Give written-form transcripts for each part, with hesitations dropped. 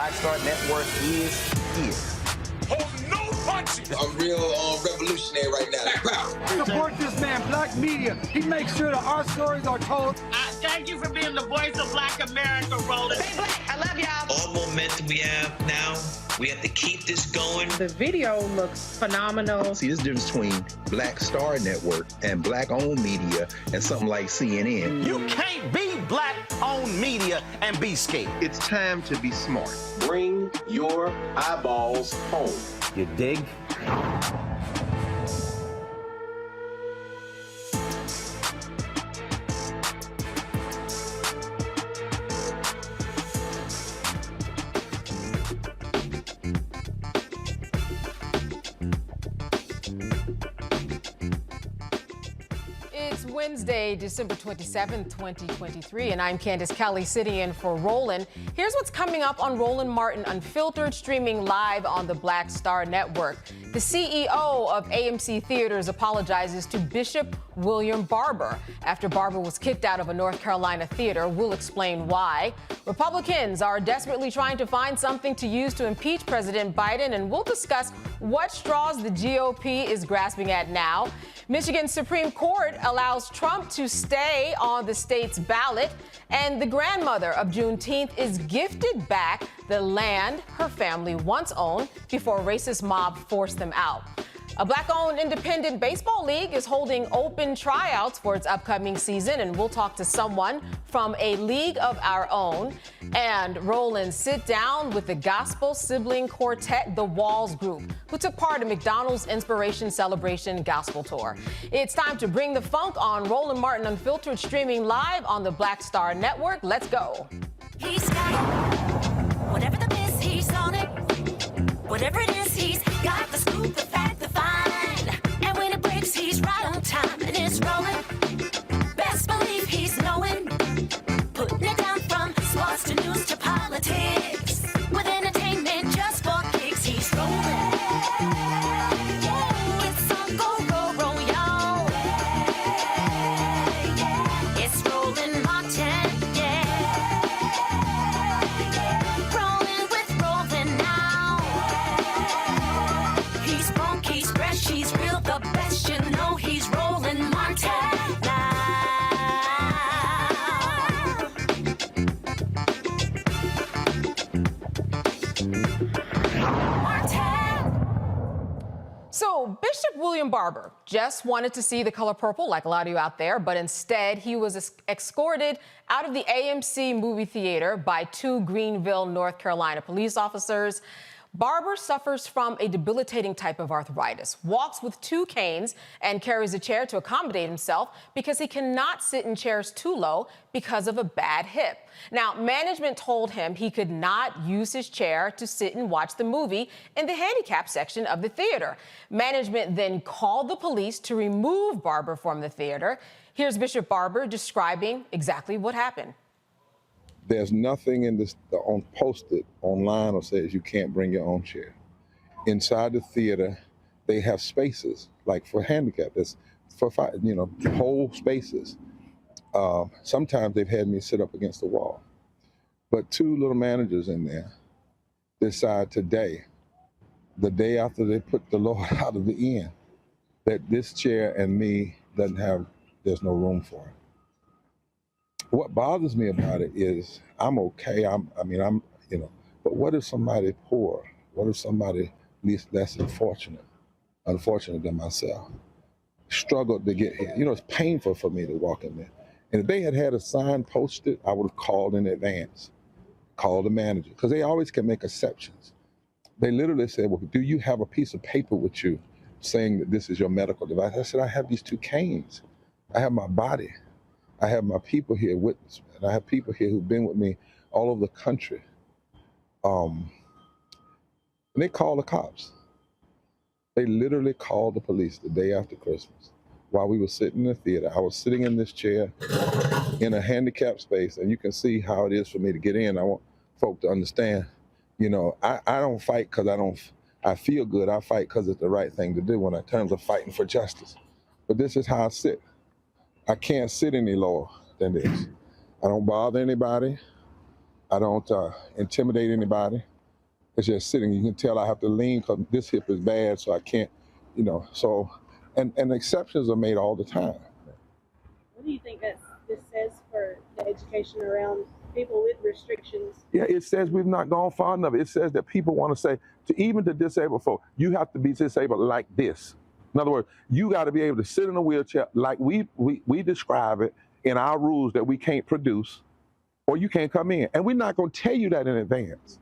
Black Star Network is here. Hold no punches. I'm real revolutionary right now. Support this man, Black Media. He makes sure that our stories are told. Thank you for being the voice of Black America, Roland. Stay black. I love y'all. All momentum we have now, we have to keep this going. The video looks phenomenal. See, there's a difference between Black Star Network and Black-owned media and something like CNN. You can't be Black-owned media and be scared. It's time to be smart. Bring your eyeballs home. You dig? It's Wednesday, December 27th, 2023, and I'm Candace Kelly sitting in for Roland. Here's what's coming up on Roland Martin Unfiltered, streaming live on the Black Star Network. The CEO of AMC Theaters apologizes to Bishop William Barber after Barber was kicked out of a North Carolina theater. We'll explain why. Republicans are desperately trying to find something to use to impeach President Biden, and we'll discuss what straws the GOP is grasping at now. Michigan Supreme Court allows Trump to stay on the state's ballot, and the grandmother of Juneteenth is gifted back the land her family once owned before a racist mob forced them out. A Black-owned independent baseball league is holding open tryouts for its upcoming season, and we'll talk to someone from a league of our own. And Roland, sit down with the gospel sibling quartet, the Walls Group, who took part in McDonald's Inspiration Celebration Gospel Tour. It's time to bring the funk on Roland Martin Unfiltered, streaming live on the Black Star Network. Let's go. He's got it. Whatever the miss, he's on it. Whatever it is, he's got the scoop, the fact, the find. And when it breaks, he's right on time and it's rolling. Best believe he's knowing. Putting it down from sports to news to politics. With entertainment just for kicks, he's rolling. It's on Go, Roll, Roll, y'all. It's Roland Martin, yeah. Rolling with Roland now. He's funky, he's fresh, he's real, the best, you know he's Roland Martin now. So Bishop William Barber just wanted to see The Color Purple, like a lot of you out there, but instead he was escorted out of the AMC movie theater by two Greenville, North Carolina police officers. Barber suffers from a debilitating type of arthritis, walks with two canes, and carries a chair to accommodate himself because he cannot sit in chairs too low because of a bad hip. Now, management told him he could not use his chair to sit and watch the movie in the handicap section of the theater. Management then called the police to remove Barber from the theater. Here's Bishop Barber describing exactly what happened. There's nothing in this posted online or says you can't bring your own chair. Inside the theater, they have spaces like for handicap. That's for whole spaces. Sometimes they've had me sit up against the wall. But two little managers in there decide today, the day after they put the Lord out of the inn, that this chair and me there's no room for it. What bothers me about it is I'm okay. But what if somebody poor? What if somebody less unfortunate than myself, struggled to get here? It's painful for me to walk in there. And if they had a sign posted, I would have called in advance, called the manager, because they always can make exceptions. They literally said, well, do you have a piece of paper with you saying that this is your medical device? I said, I have these two canes. I have my body. I have my people here witness me, and I have people here who've been with me all over the country. And they called the cops. They literally called the police the day after Christmas while we were sitting in the theater. I was sitting in this chair in a handicapped space, and you can see how it is for me to get in. I want folk to understand, I don't fight because I feel good. I fight because it's the right thing to do in terms of fighting for justice. But this is how I sit. I can't sit any lower than this. I don't bother anybody. I don't intimidate anybody. It's just sitting. You can tell I have to lean because this hip is bad, so I can't, so, and exceptions are made all the time. What do you think this says for the education around people with restrictions? Yeah, it says we've not gone far enough. It says that people want to say, even to disabled folk, you have to be disabled like this. In other words, you got to be able to sit in a wheelchair like we describe it in our rules that we can't produce, or you can't come in. And we're not going to tell you that in advance.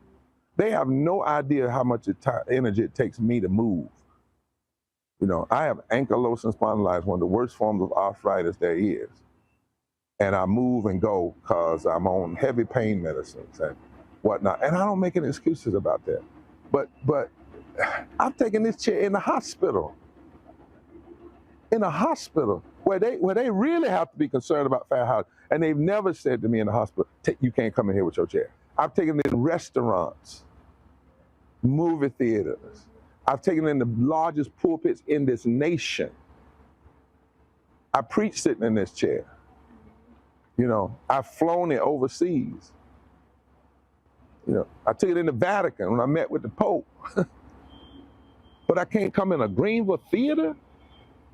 They have no idea how much energy it takes me to move. I have ankylosing spondylitis, one of the worst forms of arthritis there is. And I move and go because I'm on heavy pain medicines and whatnot. And I don't make any excuses about that. But I'm taking this chair in the hospital. In a hospital where they really have to be concerned about fair housing. And they've never said to me in the hospital, you can't come in here with your chair. I've taken it in restaurants, movie theaters. I've taken it in the largest pulpits in this nation. I preach sitting in this chair. I've flown it overseas. I took it in the Vatican when I met with the Pope. But I can't come in a Greenville theater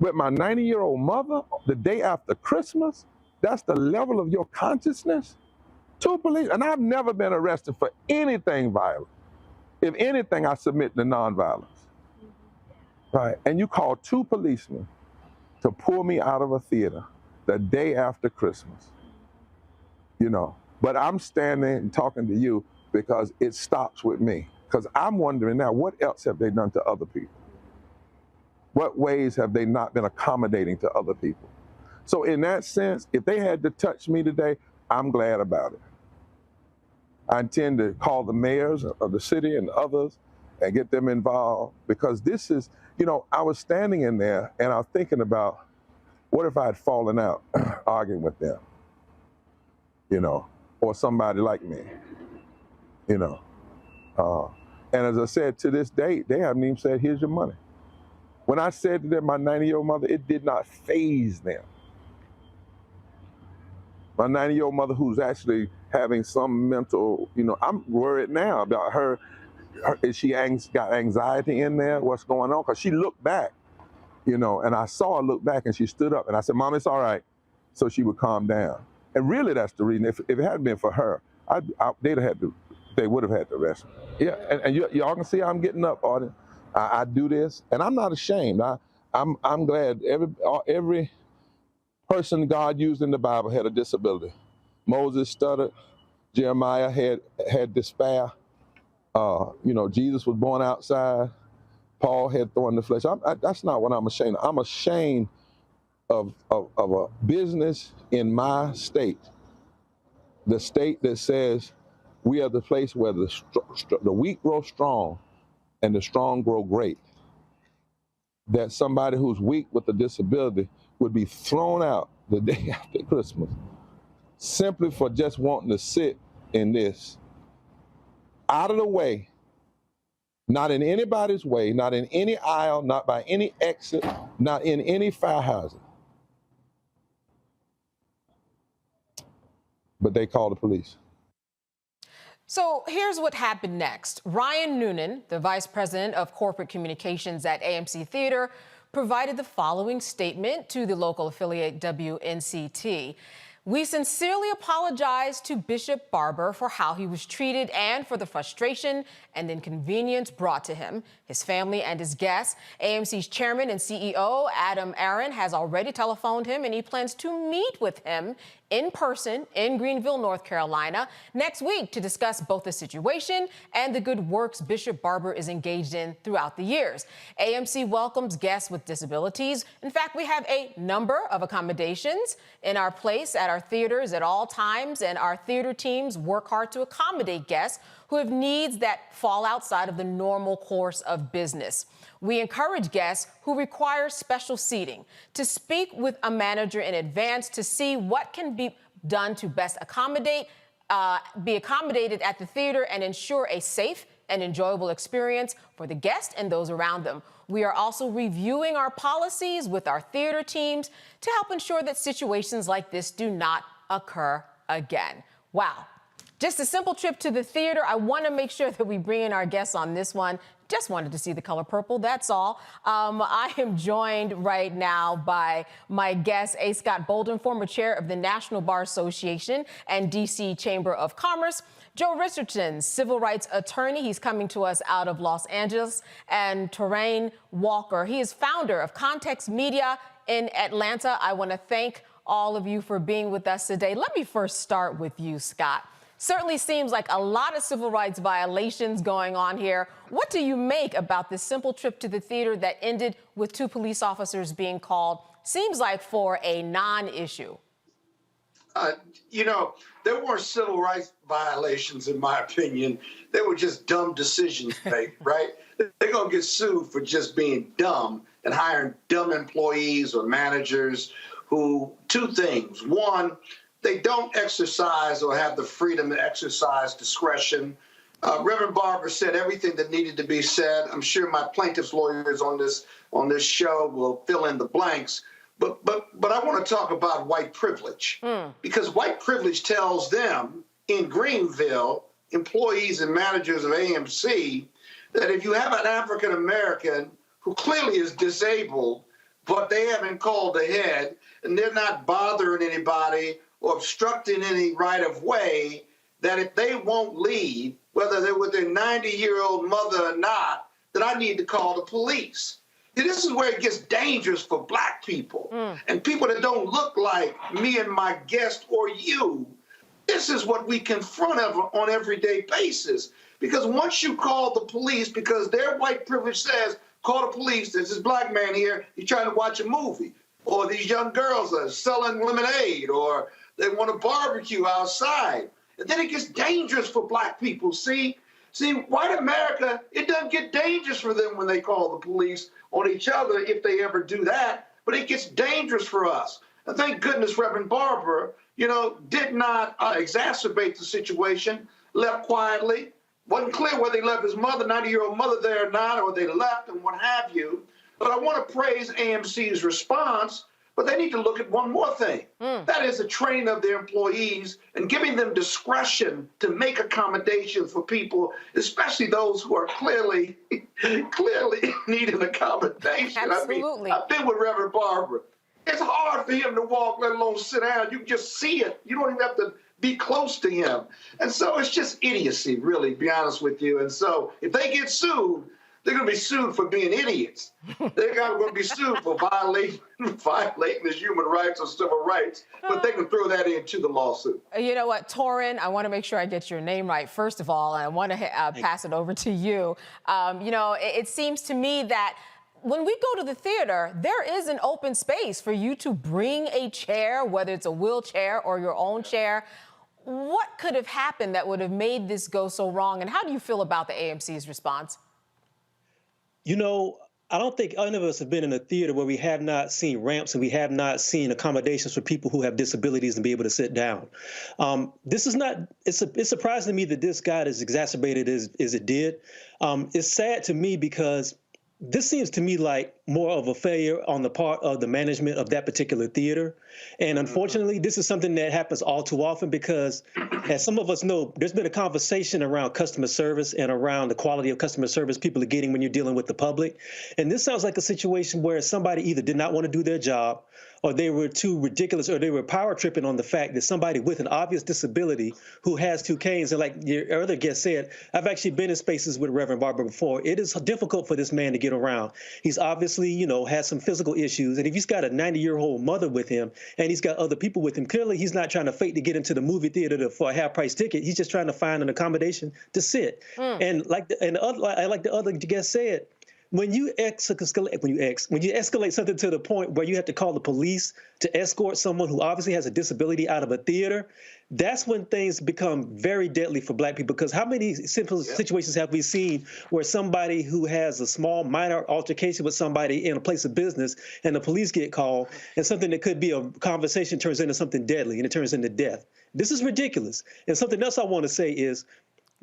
with my 90-year-old mother the day after Christmas? That's the level of your consciousness? Two police, and I've never been arrested for anything violent. If anything, I submit to nonviolence. Right, and you call two policemen to pull me out of a theater the day after Christmas. But I'm standing and talking to you because it stops with me. Because I'm wondering now, what else have they done to other people? What ways have they not been accommodating to other people? So in that sense, if they had to touch me today, I'm glad about it. I intend to call the mayors of the city and others and get them involved, because this is, I was standing in there and I was thinking about, what if I had fallen out arguing with them, or somebody like me, and as I said, to this date, they haven't even said, here's your money. When I said to them, my 90-year-old mother, it did not faze them. My 90-year-old mother, who's actually having some mental, I'm worried now about her. Is she got anxiety in there? What's going on? Because she looked back, and I saw her look back, and she stood up, and I said, Mom, it's all right. So she would calm down. And really, that's the reason. If it hadn't been for her, they would have had to arrest me. Yeah, and y'all can see I'm getting up, audience. I do this, and I'm not ashamed. I'm glad every person God used in the Bible had a disability. Moses stuttered. Jeremiah had despair. Jesus was born outside. Paul had thorn in the flesh. That's not what I'm ashamed of. I'm ashamed of a business in my state, the state that says we are the place where the weak grow strong and the strong grow great. That somebody who's weak with a disability would be thrown out the day after Christmas simply for just wanting to sit in this, out of the way, not in anybody's way, not in any aisle, not by any exit, not in any fire hazard. But they call the police. So here's what happened next. Ryan Noonan, the vice president of corporate communications at AMC Theater, provided the following statement to the local affiliate WNCT. We sincerely apologize to Bishop Barber for how he was treated and for the frustration and inconvenience brought to him, his family, and his guests. AMC's chairman and CEO, Adam Aron, has already telephoned him, and he plans to meet with him in person in Greenville, North Carolina, next week to discuss both the situation and the good works Bishop Barber is engaged in throughout the years. AMC welcomes guests with disabilities. In fact, we have a number of accommodations in our place at our theaters at all times, and our theater teams work hard to accommodate guests who have needs that fall outside of the normal course of business. We encourage guests who require special seating to speak with a manager in advance to see what can be done to best be accommodated at the theater and ensure a safe and enjoyable experience for the guests and those around them. We are also reviewing our policies with our theater teams to help ensure that situations like this do not occur again. Wow. Just a simple trip to the theater. I want to make sure that we bring in our guests on this one. Just wanted to see The Color Purple, that's all. I am joined right now by my guest, A. Scott Bolden, former chair of the National Bar Association and D.C. Chamber of Commerce. Joe Richardson, civil rights attorney. He's coming to us out of Los Angeles. And Terrain Walker. He is founder of Context Media in Atlanta. I want to thank all of you for being with us today. Let me first start with you, Scott. Certainly seems like a lot of civil rights violations going on here. What do you make about this simple trip to the theater that ended with 2 police officers being called, seems like for a non-issue? You know, there weren't civil rights violations, in my opinion. They were just dumb decisions made, right? They're going to get sued for just being dumb and hiring dumb employees or managers who, 2 things. One, they don't exercise or have the freedom to exercise discretion. Reverend Barber said everything that needed to be said. I'm sure my plaintiff's lawyers on this show will fill in the blanks. But I want to talk about white privilege, because white privilege tells them in Greenville, employees and managers of AMC, that if you have an African American who clearly is disabled, but they haven't called ahead and they're not bothering anybody or obstructing any right of way, that if they won't leave, whether they're with their 90-year-old mother or not, that I need to call the police. This is where it gets dangerous for black people and people that don't look like me and my guest or you. This is what we confront on an everyday basis. Because once you call the police, because their white privilege says, call the police, there's this black man here, he's trying to watch a movie. Or these young girls are selling lemonade, or they want to barbecue outside. And then it gets dangerous for black people. See, white America, it doesn't get dangerous for them when they call the police on each other, if they ever do that, but it gets dangerous for us. And thank goodness Reverend Barber, did not exacerbate the situation, left quietly. Wasn't clear whether he left his mother, 90-year-old mother there or not, or they left and what have you. But I want to praise AMC's response, but they need to look at one more thing. That is the training of their employees and giving them discretion to make accommodations for people, especially those who are clearly needing accommodation. Absolutely. I've been with Reverend Barber. It's hard for him to walk, let alone sit down. You can just see it. You don't even have to be close to him. And so it's just idiocy, really, to be honest with you. And so if they get sued, they're going to be sued for being idiots. They're going to be sued for violating the human rights or civil rights, but they can throw that into the lawsuit. You know what, Torin, I want to make sure I get your name right, first of all, and I want to pass it over to you. It seems to me that when we go to the theater, there is an open space for you to bring a chair, whether it's a wheelchair or your own chair. What could have happened that would have made this go so wrong, and how do you feel about the AMC's response? I don't think any of us have been in a theater where we have not seen ramps and we have not seen accommodations for people who have disabilities and be able to sit down. It's surprising to me that this got as exacerbated as it did. It's sad to me because this seems to me like more of a failure on the part of the management of that particular theater. And unfortunately, this is something that happens all too often because, as some of us know, there's been a conversation around customer service and around the quality of customer service people are getting when you're dealing with the public. And this sounds like a situation where somebody either did not want to do their job, or they were too ridiculous, or they were power tripping on the fact that somebody with an obvious disability who has 2 canes, and like your other guest said, I've actually been in spaces with Reverend Barber before. It is difficult for this man to get around. He's obviously, has some physical issues. And if he's got a 90-year-old mother with him and he's got other people with him, clearly he's not trying to fake to get into the movie theater for a half-price ticket. He's just trying to find an accommodation to sit. And like the other guest said, when you escalate something to the point where you have to call the police to escort someone who obviously has a disability out of a theater, that's when things become very deadly for black people. Because how many simple situations have we seen where somebody who has a small minor altercation with somebody in a place of business and the police get called and something that could be a conversation turns into something deadly and it turns into death? This is ridiculous. And something else I want to say is,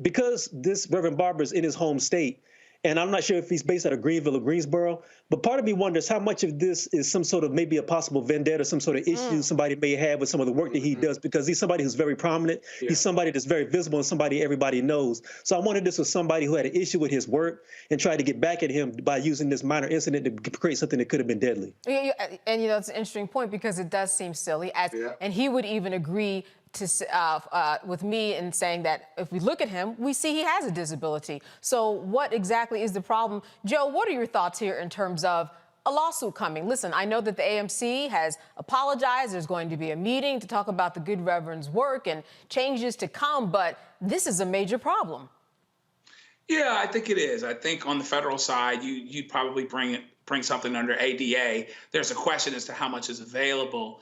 because this Reverend Barber is in his home state, And I'm not sure if he's based out of Greenville or Greensboro, but part of me wonders how much of this is some sort of maybe a possible vendetta, some sort of issue somebody may have with some of the work that he does, because he's somebody who's very prominent. Yeah. He's somebody that's very visible and somebody everybody knows. So I wondered this was somebody who had an issue with his work and tried to get back at him by using this minor incident to create something that could have been deadly. And, it's an interesting point because it does seem silly. And he would even agree with me in saying that if we look at him, we see he has a disability. So what exactly is the problem? Joe, what are your thoughts here in terms of a lawsuit coming? Listen, I know that the AMC has apologized. There's going to be a meeting to talk about the good Reverend's work and changes to come, but this is a major problem. Yeah, I think it is. I think on the federal side, you'd probably bring something under ADA. There's a question as to how much is available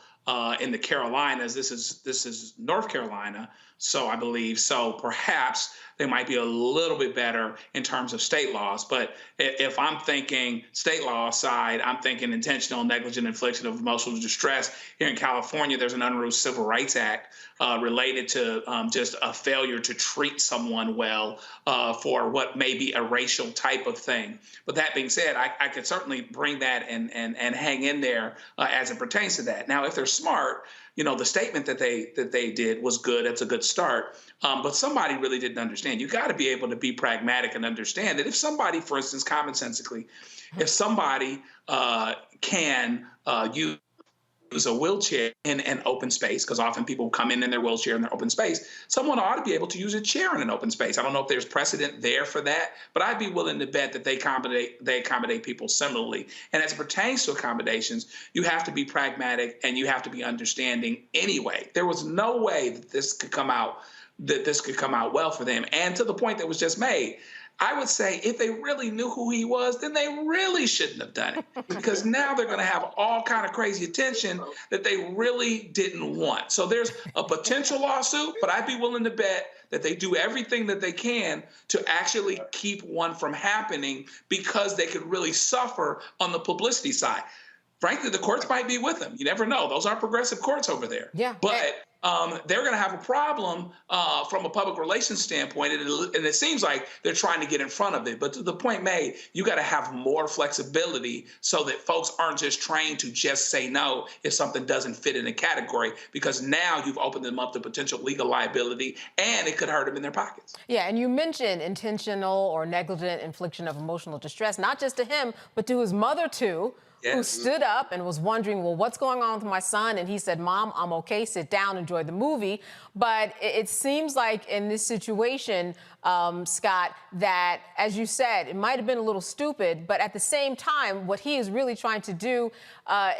in the Carolinas. This is North Carolina, so I believe. So perhaps they might be a little bit better in terms of state laws. But if I'm thinking state law side, I'm thinking intentional negligent infliction of emotional distress. Here in California, there's an unruly Civil Rights Act related to just a failure to treat someone well for what may be a racial type of thing. But that being said, I could certainly bring that and hang in there as it pertains to that. Now, if they're smart, the statement that they did was good. It's a good start. But somebody really didn't understand. You got to be able to be pragmatic and understand that if somebody, for instance, commonsensically, if somebody can use a wheelchair in an open space, because often people come in their wheelchair in their open space, someone ought to be able to use a chair in an open space. I don't know if there's precedent there for that, but I'd be willing to bet that they accommodate people similarly. And as it pertains to accommodations, you have to be pragmatic and you have to be understanding anyway. There was no way that this could come out well for them. And to the point that was just made, I would say if they really knew who he was, then they really shouldn't have done it, because now they're going to have all kind of crazy attention that they really didn't want. So there's a potential lawsuit, but I'd be willing to bet that they do everything that they can to actually keep one from happening, because they could really suffer on the publicity side. Frankly, the courts might be with them. You never know. Those are progressive courts over there. Yeah. But they're going to have a problem from a public relations standpoint, and it seems like they're trying to get in front of it. But to the point made, you got to have more flexibility so that folks aren't just trained to just say no if something doesn't fit in a category, because now you've opened them up to potential legal liability, and it could hurt them in their pockets. Yeah, and you mentioned intentional or negligent infliction of emotional distress, not just to him, but to his mother too. Yes. Who stood up and was wondering, well, what's going on with my son? And he said, Mom, I'm okay. Sit down, enjoy the movie. But it seems like in this situation, Scott, that, as you said, it might have been a little stupid, but at the same time, what he is really trying to do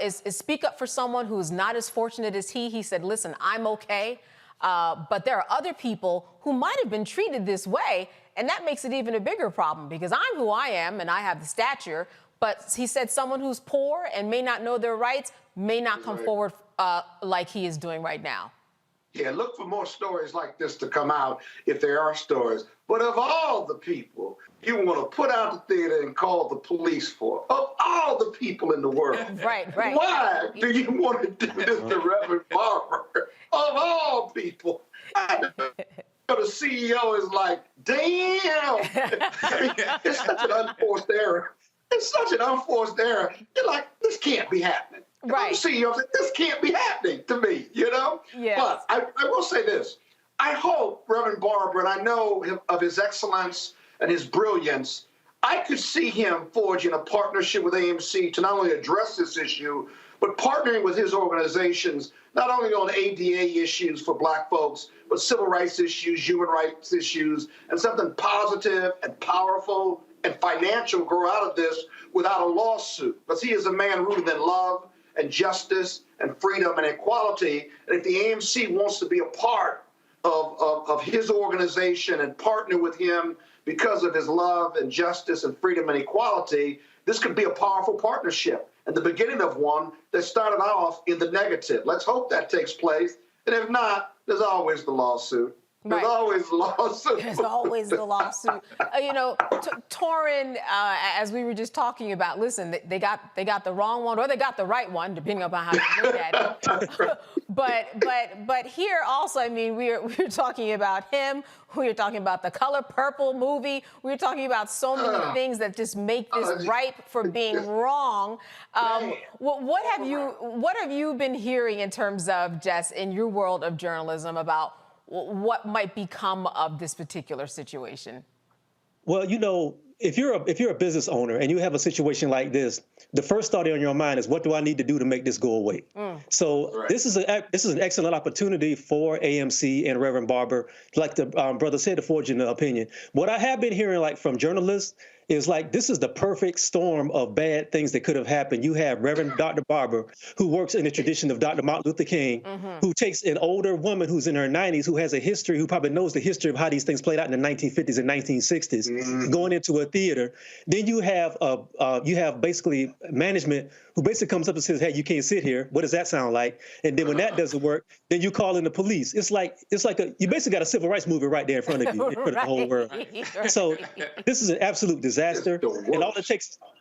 is speak up for someone who is not as fortunate as he. He said, listen, I'm okay. But there are other people who might have been treated this way. And that makes it even a bigger problem, because I'm who I am and I have the stature. But he said someone who's poor and may not know their rights may not come forward like he is doing right now. Yeah, look for more stories like this to come out if there are stories. But of all the people you want to put out the theater and call the police for, of all the people in the world, right. Why do you want to do this to Reverend Barber? Of all people. The CEO is like, damn. It's such an unforced error. It's such an unforced error. You're like, this can't be happening. Right. I'm CEO, like, this can't be happening to me, Yes. But I will say this. I hope Reverend Barber, and I know of his excellence and his brilliance, I could see him forging a partnership with AMC to not only address this issue, but partnering with his organizations, not only on ADA issues for Black folks, but civil rights issues, human rights issues, and something positive and powerful and financial grow out of this without a lawsuit. Because he is a man rooted in love and justice and freedom and equality. And if the AMC wants to be a part of his organization and partner with him because of his love and justice and freedom and equality, this could be a powerful partnership and the beginning of one that started off in the negative. Let's hope that takes place. And if not, there's always the lawsuit. There's always the lawsuit. There's always the lawsuit. Torin, as we were just talking about, listen, they got the wrong one, or they got the right one, depending upon how you look at it. But here also, I mean, we're talking about him. We're talking about the Color Purple movie. We're talking about so many things that just make this ripe for being wrong. What have you been hearing in terms of, Jess, in your world of journalism about what might become of this particular situation? Well, you know, if you're a business owner and you have a situation like this, the first thought on your mind is, what do I need to do to make this go away? So this is an excellent opportunity for AMC and Reverend Barber, like the brother said, to forge an opinion. What I have been hearing, like, from journalists is like, this is the perfect storm of bad things that could have happened. You have Reverend Dr. Barber, who works in the tradition of Dr. Martin Luther King, who takes an older woman who's in her 90s, who has a history, who probably knows the history of how these things played out in the 1950s and 1960s, going into a theater. Then you have basically management who basically comes up and says, hey, you can't sit here. What does that sound like? And then when that doesn't work, then you call in the police. It's like you basically got a civil rights movement right there in front of you, in front of the whole world. So this is an absolute disaster.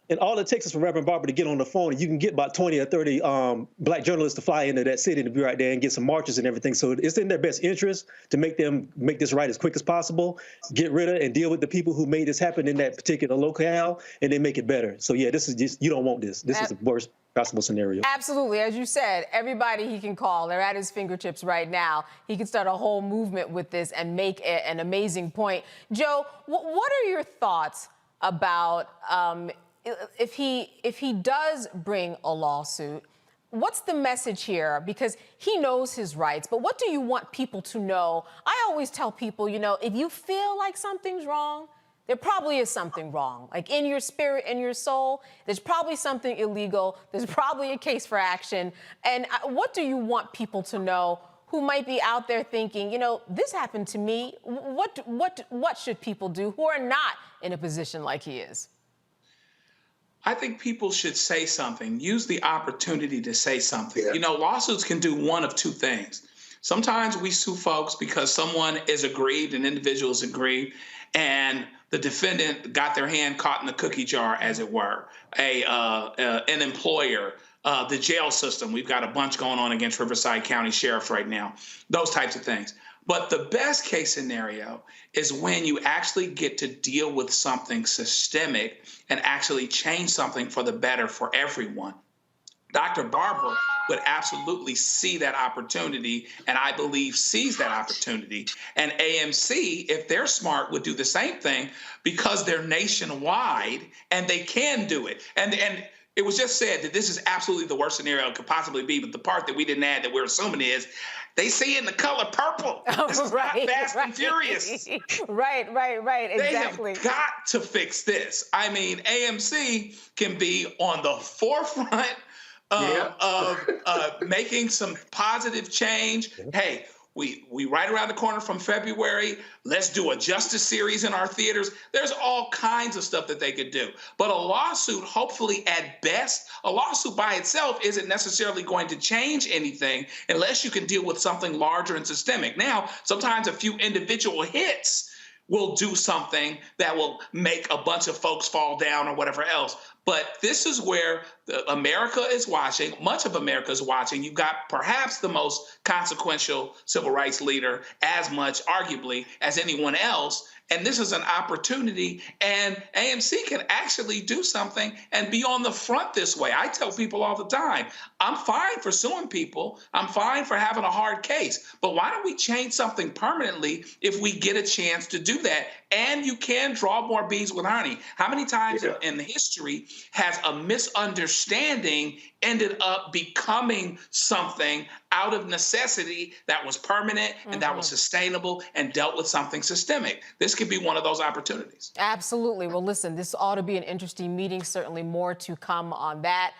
And all it takes is for Reverend Barber to get on the phone, and you can get about 20 or 30 black journalists to fly into that city to be right there and get some marches and everything. So it's in their best interest to make this right as quick as possible, get rid of and deal with the people who made this happen in that particular locale, and then make it better. So yeah, this is just, you don't want this. This is the worst possible scenario. Absolutely. As you said, everybody he can call, they're at his fingertips right now. He can start a whole movement with this and make an amazing point. Joe, what are your thoughts about if he does bring a lawsuit? What's the message here? Because he knows his rights, but what do you want people to know? I always tell people, you know, if you feel like something's wrong, there probably is something wrong. Like, in your spirit, in your soul, there's probably something illegal. There's probably a case for action. And what do you want people to know who might be out there thinking, you know, this happened to me? What should people do who are not in a position like he is? I think people should say something, use the opportunity to say something. You know, lawsuits can do one of two things. Sometimes we sue folks because someone is aggrieved, an individual is aggrieved, and the defendant got their hand caught in the cookie jar, as it were. An employer, the jail system. We've got a bunch going on against Riverside County Sheriff right now. Those types of things. But the best case scenario is when you actually get to deal with something systemic and actually change something for the better for everyone. Dr. Barber would absolutely see that opportunity, and I believe sees that opportunity. And AMC, if they're smart, would do the same thing because they're nationwide and they can do it. And it was just said that this is absolutely the worst scenario it could possibly be, but the part that we didn't add that we're assuming is they see it in the color purple. This is not Fast and Furious. Right, exactly. They have got to fix this. I mean, AMC can be on the forefront of making some positive change. Hey, we right around the corner from February. Let's do a justice series in our theaters. There's all kinds of stuff that they could do. But a lawsuit, hopefully at best, a lawsuit by itself isn't necessarily going to change anything unless you can deal with something larger and systemic. Now, sometimes a few individual hits will do something that will make a bunch of folks fall down or whatever else. But this is where America is watching. Much of America is watching. You've got perhaps the most consequential civil rights leader, as much, arguably, as anyone else. And this is an opportunity, and AMC can actually do something and be on the front this way. I tell people all the time, I'm fine for suing people. I'm fine for having a hard case. But why don't we change something permanently if we get a chance to do that? And you can draw more bees with honey. How many times in history has a misunderstanding ended up becoming something out of necessity that was permanent and that was sustainable and dealt with something systemic? This could be one of those opportunities. Absolutely. Well, listen, this ought to be an interesting meeting. Certainly more to come on that.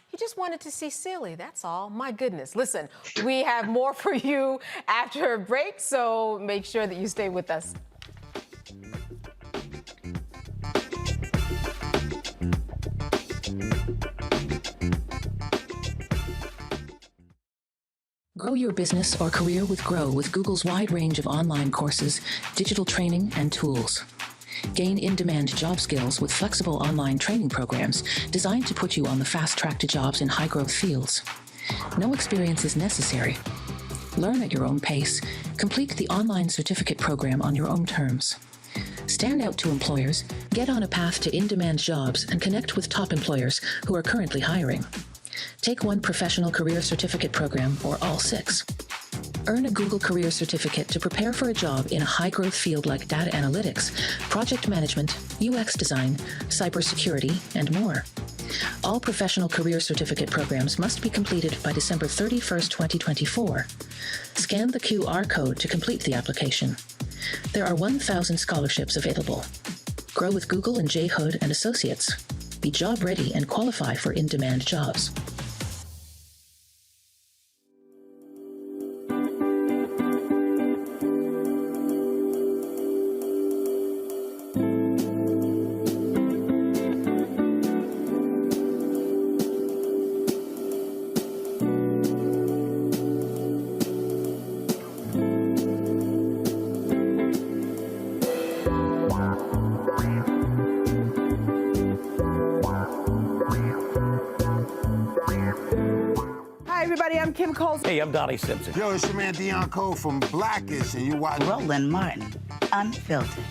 He just wanted to see Silly, that's all. My goodness. Listen, we have more for you after a break, so make sure that you stay with us. Grow your business or career with Grow with Google's wide range of online courses, digital training, and tools. Gain in-demand job skills with flexible online training programs designed to put you on the fast track to jobs in high-growth fields. No experience is necessary. Learn at your own pace. Complete the online certificate program on your own terms. Stand out to employers, get on a path to in-demand jobs, and connect with top employers who are currently hiring. Take one professional career certificate program or all 6. Earn a Google Career Certificate to prepare for a job in a high-growth field like data analytics, project management, UX design, cybersecurity, and more. All professional career certificate programs must be completed by December 31st, 2024. Scan the QR code to complete the application. There are 1,000 scholarships available. Grow with Google and J. Hood and Associates. Be job ready and qualify for in-demand jobs. I'm Kim Coles. Hey, I'm Donnie Simpson. Yo, it's your man Deion Cole from Blackish, and you watch Roland Martin, Unfiltered.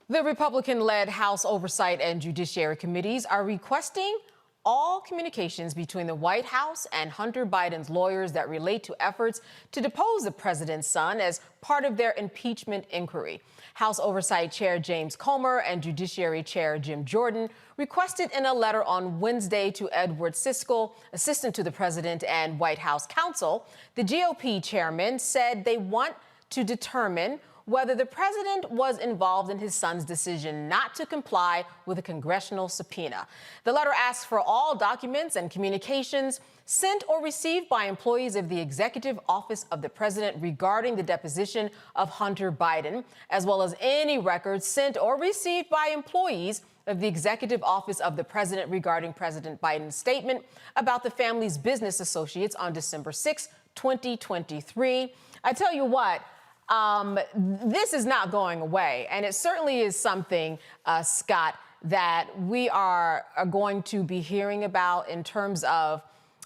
The Republican-led House Oversight and Judiciary Committees are requesting all communications between the White House and Hunter Biden's lawyers that relate to efforts to depose the president's son as part of their impeachment inquiry. House Oversight Chair James Comer and Judiciary Chair Jim Jordan requested in a letter on Wednesday to Edward Siskel, assistant to the president and White House counsel. The GOP chairman said they want to determine whether the president was involved in his son's decision not to comply with a congressional subpoena. The letter asks for all documents and communications sent or received by employees of the Executive Office of the President regarding the deposition of Hunter Biden, as well as any records sent or received by employees of the Executive Office of the President regarding President Biden's statement about the family's business associates on December 6, 2023. I tell you what, this is not going away, and it certainly is something, Scott, that we are going to be hearing about in terms of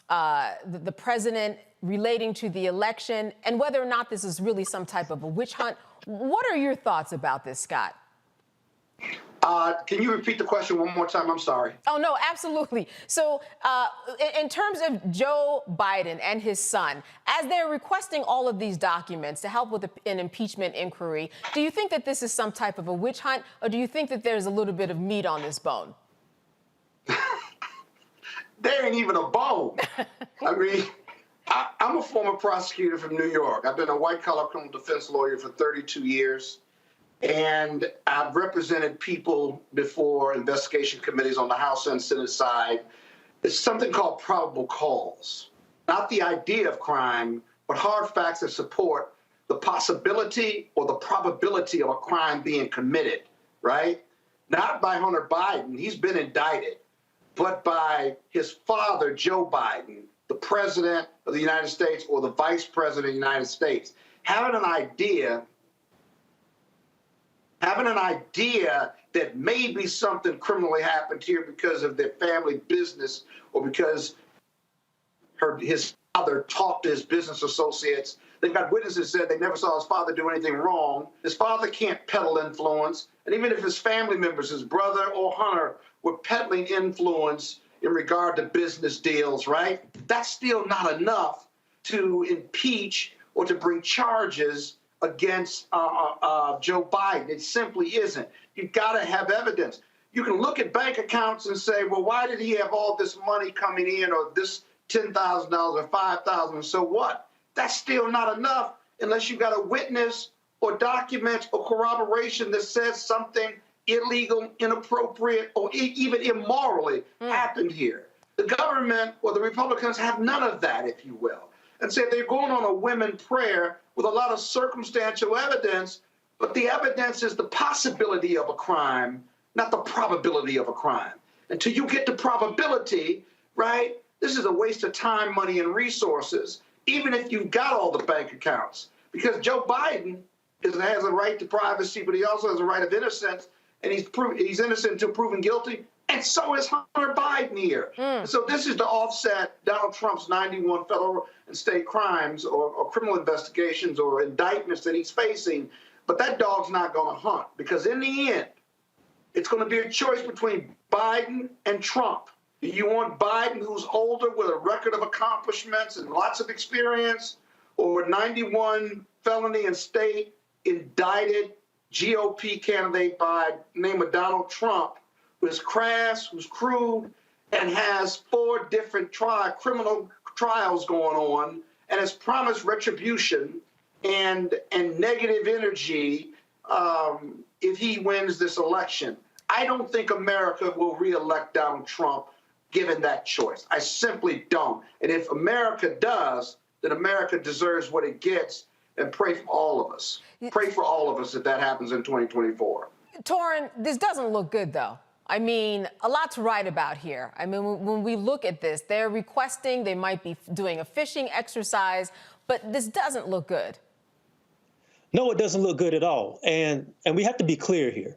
the president relating to the election and whether or not this is really some type of a witch hunt. What are your thoughts about this, Scott? Can you repeat the question one more time? I'm sorry. Oh, no, absolutely. So in terms of Joe Biden and his son, as they're requesting all of these documents to help with an impeachment inquiry, do you think that this is some type of a witch hunt, or do you think that there's a little bit of meat on this bone? There ain't even a bone. I mean, I'm a former prosecutor from New York. I've been a white-collar criminal defense lawyer for 32 years. And I've represented people before investigation committees on the House and Senate side. It's something called probable cause, not the idea of crime, but hard facts that support the possibility or the probability of a crime being committed, right? Not by Hunter Biden, he's been indicted, but by his father, Joe Biden, the president of the United States or the vice president of the United States, having an idea that maybe something criminally happened here because of their family business or because his father talked to his business associates. They've got witnesses that said they never saw his father do anything wrong. His father can't peddle influence. And even if his family members, his brother or Hunter, were peddling influence in regard to business deals, right? That's still not enough to impeach or to bring charges against Joe Biden. It simply isn't. You've got to have evidence. You can look at bank accounts and say, well, why did he have all this money coming in, or this $10,000 or $5,000, so what? That's still not enough unless you've got a witness or document or corroboration that says something illegal, inappropriate, or even immorally happened here. The government or the Republicans have none of that, if you will. And say they're going on a women prayer with a lot of circumstantial evidence, but the evidence is the possibility of a crime, not the probability of a crime. Until you get to probability, right, this is a waste of time, money, and resources, even if you've got all the bank accounts. Because Joe Biden has a right to privacy, but he also has a right of innocence, and he's innocent until proven guilty. And so is Hunter Biden here. So this is to offset Donald Trump's 91 federal and state crimes or criminal investigations or indictments that he's facing. But that dog's not going to hunt, because in the end, it's going to be a choice between Biden and Trump. Do you want Biden, who's older with a record of accomplishments and lots of experience, or 91 felony and state indicted GOP candidate by the name of Donald Trump, who is crass, who's crude, and has 4 different criminal trials going on, and has promised retribution and negative energy if he wins this election? I don't think America will reelect Donald Trump given that choice. I simply don't. And if America does, then America deserves what it gets. And pray for all of us. Pray for all of us if that happens in 2024. Torrin, this doesn't look good, though. I mean, a lot to write about here. I mean, when we look at this, they're requesting, they might be doing a phishing exercise, but this doesn't look good. No, it doesn't look good at all. And we have to be clear here.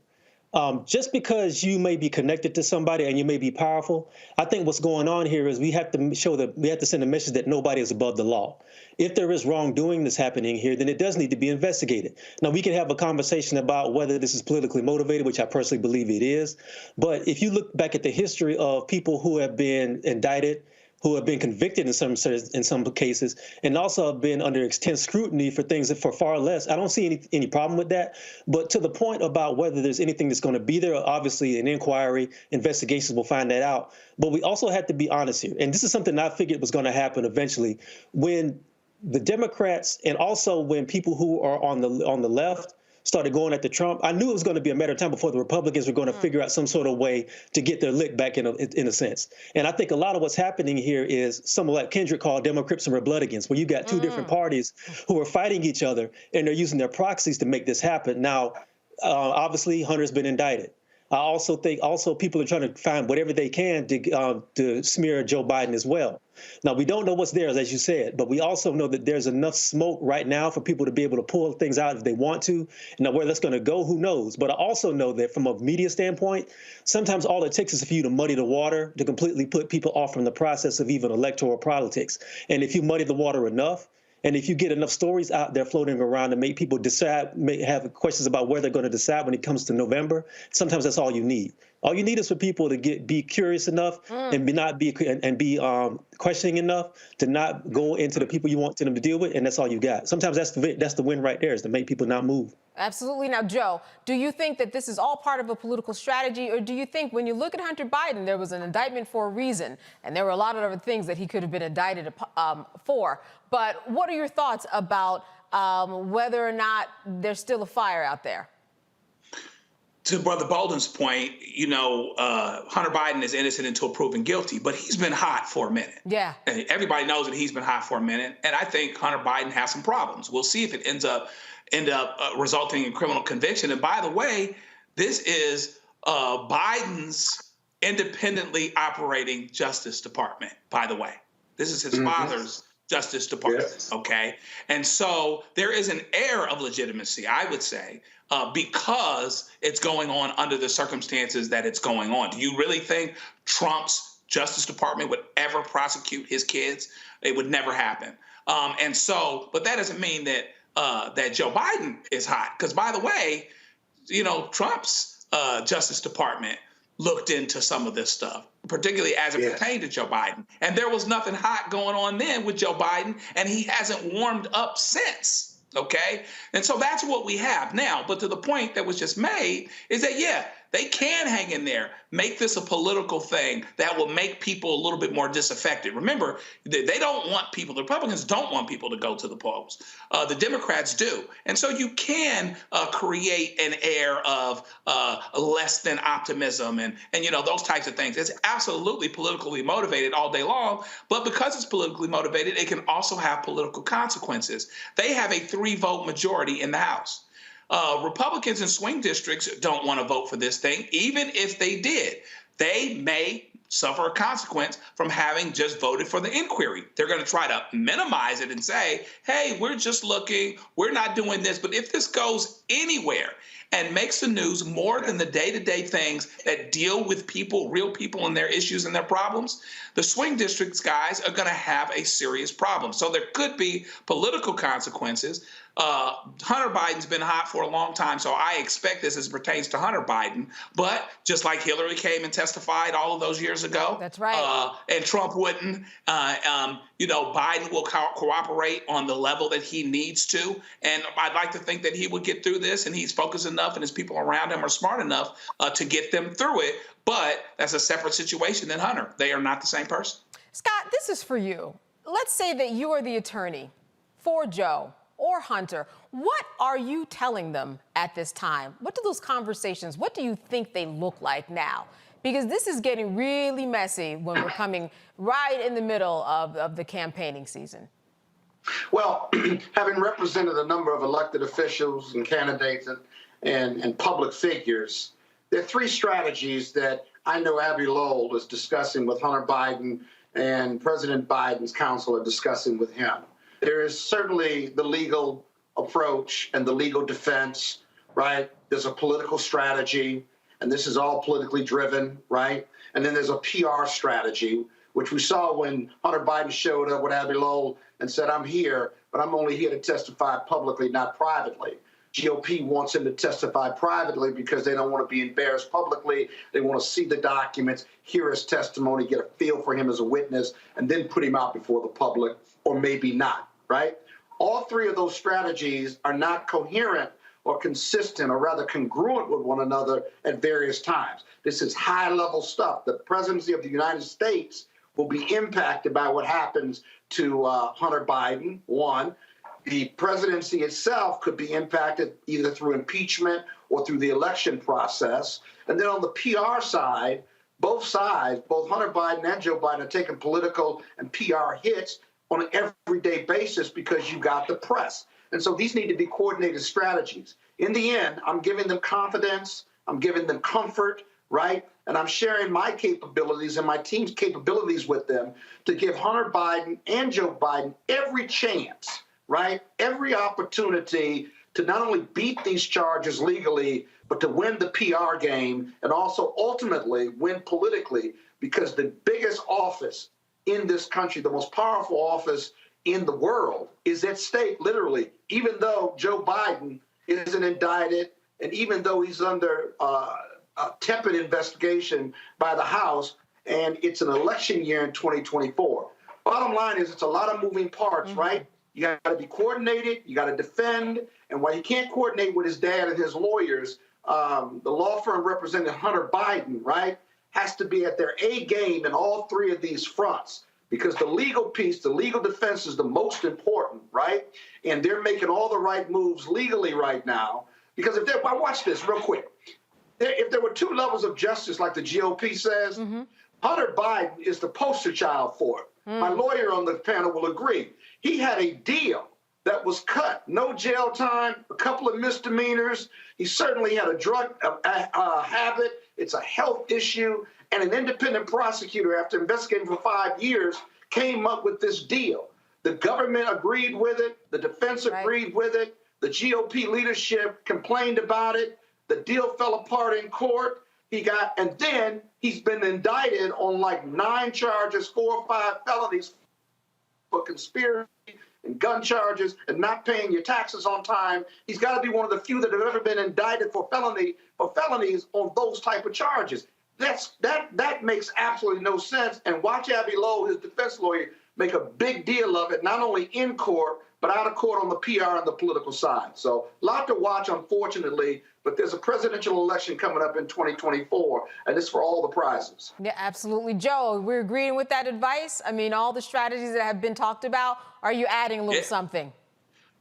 Just because you may be connected to somebody and you may be powerful, I think what's going on here is we have to send a message that nobody is above the law. If there is wrongdoing that's happening here, then it does need to be investigated. Now, we can have a conversation about whether this is politically motivated, which I personally believe it is. But if you look back at the history of people who have been indicted, who have been convicted in some cases, and also have been under intense scrutiny for things that for far less, I don't see any problem with that. But to the point about whether there's anything that's going to be there, obviously an inquiry, investigations will find that out. But we also have to be honest here, and this is something I figured was going to happen eventually, when the Democrats and also when people who are on the left started going at the Trump, I knew it was going to be a matter of time before the Republicans were going to figure out some sort of way to get their lick back in a sense. And I think a lot of what's happening here is something like Kendrick called Democrats and Republicans, where you got 2 different parties who are fighting each other, and they're using their proxies to make this happen. Now, obviously, Hunter's been indicted. I also think people are trying to find whatever they can to smear Joe Biden as well. Now, we don't know what's there, as you said, but we also know that there's enough smoke right now for people to be able to pull things out if they want to. Now, where that's going to go, who knows? But I also know that from a media standpoint, sometimes all it takes is for you to muddy the water to completely put people off from the process of even electoral politics. And if you muddy the water enough, and if you get enough stories out there floating around to make people decide, have questions about where they're going to decide when it comes to November, sometimes that's all you need. All you need is for people to be curious enough and be questioning enough to not go into the people you want them to deal with, and that's all you got. Sometimes that's the win right there, is to make people not move. Absolutely. Now, Joe, do you think that this is all part of a political strategy, or do you think when you look at Hunter Biden, there was an indictment for a reason, and there were a lot of other things that he could have been indicted for? But what are your thoughts about whether or not there's still a fire out there? To Brother Bolden's point, Hunter Biden is innocent until proven guilty, but he's been hot for a minute. Yeah. And everybody knows that he's been hot for a minute, and I think Hunter Biden has some problems. We'll see if it ends up resulting in criminal conviction. And by the way, this is Biden's independently operating Justice Department, by the way. This is his father's Justice Department, okay? And so there is an air of legitimacy, I would say, because it's going on under the circumstances that it's going on. Do you really think Trump's Justice Department would ever prosecute his kids? It would never happen. But that doesn't mean that that Joe Biden is hot. Because, by the way, Trump's Justice Department looked into some of this stuff, particularly as it pertained to Joe Biden. And there was nothing hot going on then with Joe Biden, and he hasn't warmed up since. Okay. And so that's what we have now. But to the point that was just made is that, they can hang in there, make this a political thing that will make people a little bit more disaffected. Remember, they don't want people, the Republicans don't want people to go to the polls. The Democrats do. And so you can create an air of less than optimism and those types of things. It's absolutely politically motivated all day long. But because it's politically motivated, it can also have political consequences. They have a 3-vote majority in the House. Republicans in swing districts don't want to vote for this thing. Even if they did, they may suffer a consequence from having just voted for the inquiry. They're going to try to minimize it and say, hey, we're just looking, we're not doing this. But if this goes anywhere and makes the news more than the day-to-day things that deal with people, real people and their issues and their problems, the swing districts guys are going to have a serious problem. So there could be political consequences. Hunter Biden's been hot for a long time, so I expect this as it pertains to Hunter Biden. But just like Hillary came and testified all of those years ago, that's right, and Trump wouldn't, Biden will cooperate on the level that he needs to. And I'd like to think that he would get through this, and he's focused enough, and his people around him are smart enough to get them through it. But that's a separate situation than Hunter. They are not the same person. Scott, this is for you. Let's say that you are the attorney for Joe or Hunter. What are you telling them at this time? What do those conversations, what do you think they look like now? Because this is getting really messy when we're coming right in the middle of the campaigning season. Well, having represented a number of elected officials and candidates and public figures, there are three strategies that I know Abbe Lowell is discussing with Hunter Biden and President Biden's counsel are discussing with him. There is certainly the legal approach and the legal defense, right? There's a political strategy, and this is all politically driven, right? And then there's a PR strategy, which we saw when Hunter Biden showed up with Abbe Lowell and said, I'm here, but I'm only here to testify publicly, not privately. GOP wants him to testify privately because they don't want to be embarrassed publicly. They want to see the documents, hear his testimony, get a feel for him as a witness, and then put him out before the public, or maybe not, right? All three of those strategies are not coherent or consistent, or rather congruent with one another at various times. This is high-level stuff. The presidency of the United States will be impacted by what happens to Hunter Biden, one. The presidency itself could be impacted either through impeachment or through the election process. And then on the PR side, both sides, both Hunter Biden and Joe Biden, are taking political and PR hits on an everyday basis because you got the press. And so these need to be coordinated strategies. In the end, I'm giving them confidence, I'm giving them comfort, right? And I'm sharing my capabilities and my team's capabilities with them to give Hunter Biden and Joe Biden every chance, right? Every opportunity to not only beat these charges legally, but to win the PR game and also ultimately win politically, because the biggest office in this country, the most powerful office in the world, is at stake, literally, even though Joe Biden isn't indicted and even though he's under a tepid investigation by the House, and it's an election year in 2024. Bottom line is it's a lot of moving parts, right? You got to be coordinated, you got to defend, and while you can't coordinate with his dad and his lawyers, the law firm representing Hunter Biden, right, has to be at their A game in all three of these fronts, because the legal piece, the legal defense is the most important, right? And they're making all the right moves legally right now, because if they're, watch this real quick. If there were two levels of justice, like the GOP says, Hunter Biden is the poster child for it. My lawyer on the panel will agree. He had a deal that was cut. No jail time, a couple of misdemeanors. He certainly had a drug habit. It's a health issue. And an independent prosecutor, after investigating for 5 years, came up with this deal. The government agreed with it. The defense agreed with it. The GOP leadership complained about it. The deal fell apart in court. And then he's been indicted on like 9 charges, 4 or 5 felonies for conspiracy and gun charges and not paying your taxes on time. He's got to be one of the few that have ever been indicted for felonies on those type of charges. That makes absolutely no sense. And watch Abbe Lowell, his defense lawyer, make a big deal of it, not only in court, but out of court on the PR and the political side. So a lot to watch, unfortunately, but there's a presidential election coming up in 2024, and it's for all the prizes. Yeah, absolutely. Joe, we're agreeing with that advice. I mean, all the strategies that have been talked about, are you adding a little something?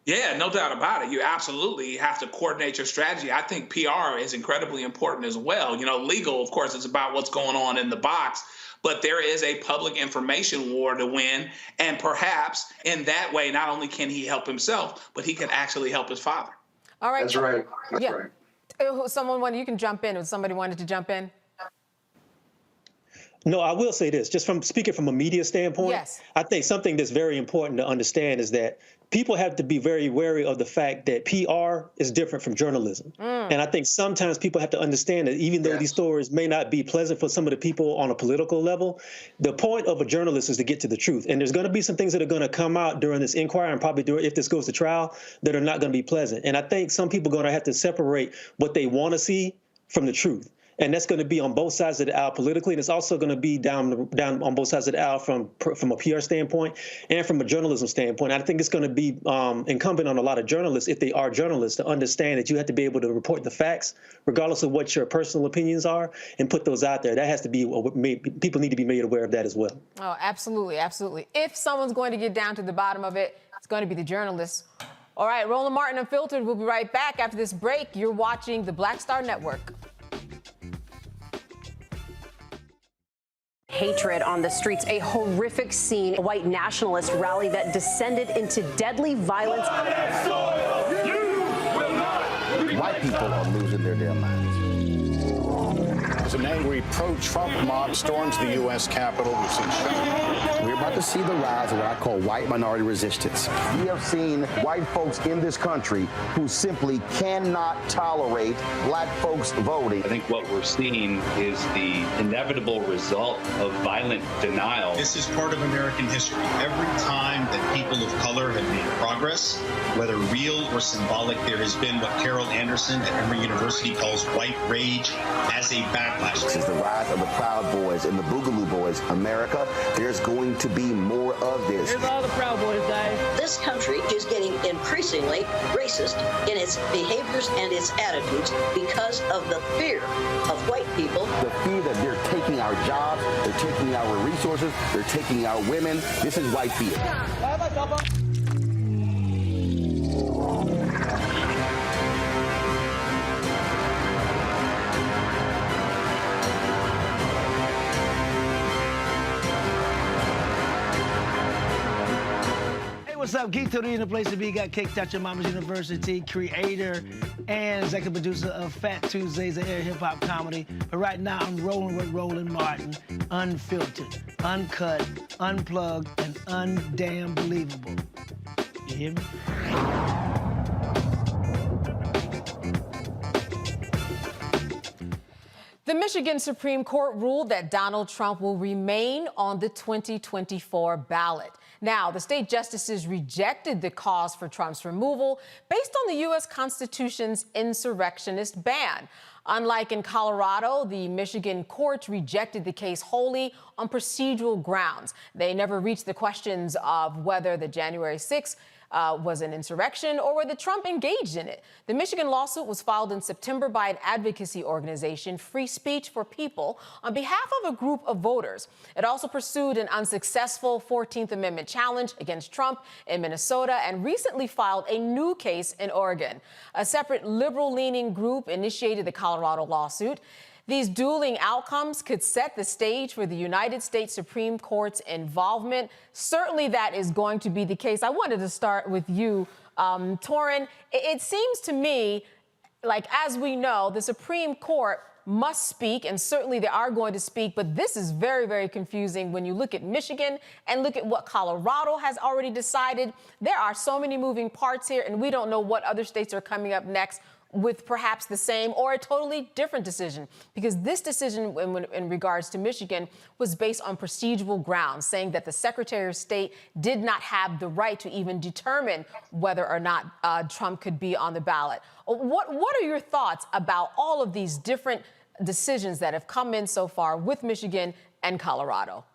Yeah, no doubt about it. You absolutely have to coordinate your strategy. I think PR is incredibly important as well. You know, legal, of course, is about what's going on in the box, but there is a public information war to win. And perhaps in that way, not only can he help himself, but he can actually help his father. All right. That's right. That's right. You can jump in. If somebody wanted to jump in. No, I will say this, just from speaking from a media standpoint, Yes. I think something that's very important to understand is that people have to be very wary of the fact that PR is different from journalism. And I think sometimes people have to understand that even though these stories may not be pleasant for some of the people on a political level, the point of a journalist is to get to the truth. And there's going to be some things that are going to come out during this inquiry and probably if this goes to trial that are not going to be pleasant. And I think some people are going to have to separate what they want to see from the truth. And that's going to be on both sides of the aisle politically, and it's also going to be down on both sides of the aisle from a PR standpoint and from a journalism standpoint. I think it's going to be incumbent on a lot of journalists, if they are journalists, to understand that you have to be able to report the facts, regardless of what your personal opinions are, and put those out there. That has to be people need to be made aware of that as well. Oh, absolutely, absolutely. If someone's going to get down to the bottom of it, it's going to be the journalists. All right, Roland Martin Unfiltered. We'll be right back after this break. You're watching the Black Star Network. Hatred on the streets, a horrific scene, a white nationalist rally that descended into deadly violence. White people are losing their damn minds. As an angry pro-Trump mob storms the U.S. Capitol, we've seen shooting. We're about to see the rise of what I call white minority resistance. We have seen white folks in this country who simply cannot tolerate black folks voting. I think what we're seeing is the inevitable result of violent denial. This is part of American history. Every time that people of color have made progress, whether real or symbolic, there has been what Carol Anderson at Emory University calls white rage as a backlash. This is the rise of the Proud Boys and the Boogaloo Boys. America, there's going to be more of this. Here's all the Proud Boys, guys. This country is getting increasingly racist in its behaviors and its attitudes because of the fear of white people. The fear that they're taking our jobs, they're taking our resources, they're taking our women. This is white fear. What's up? Geek Tony in the place to be. Got Kicked Out Your Mama's University, creator and executive producer of Fat Tuesdays, a air hip hop comedy. But right now, I'm rolling with Roland Martin, unfiltered, uncut, unplugged, and undamn believable. You hear me? The Michigan Supreme Court ruled that Donald Trump will remain on the 2024 ballot. Now, the state justices rejected the cause for Trump's removal based on the U.S. Constitution's insurrectionist ban. Unlike in Colorado, the Michigan courts rejected the case wholly on procedural grounds. They never reached the questions of whether the January 6th was an insurrection or whether Trump engaged in it. The Michigan lawsuit was filed in September by an advocacy organization, Free Speech for People, on behalf of a group of voters. It also pursued an unsuccessful 14th Amendment challenge against Trump in Minnesota and recently filed a new case in Oregon. A separate liberal-leaning group initiated the Colorado lawsuit. These dueling outcomes could set the stage for the United States Supreme Court's involvement. Certainly that is going to be the case. I wanted to start with you, Torin. It seems to me, like, as we know, the Supreme Court must speak, and certainly they are going to speak, but this is very, very confusing when you look at Michigan and look at what Colorado has already decided. There are so many moving parts here, and we don't know what other states are coming up next with perhaps the same or a totally different decision, because this decision in regards to Michigan was based on procedural grounds, saying that the Secretary of State did not have the right to even determine whether or not Trump could be on the ballot. What are your thoughts about all of these different decisions that have come in so far with Michigan and Colorado?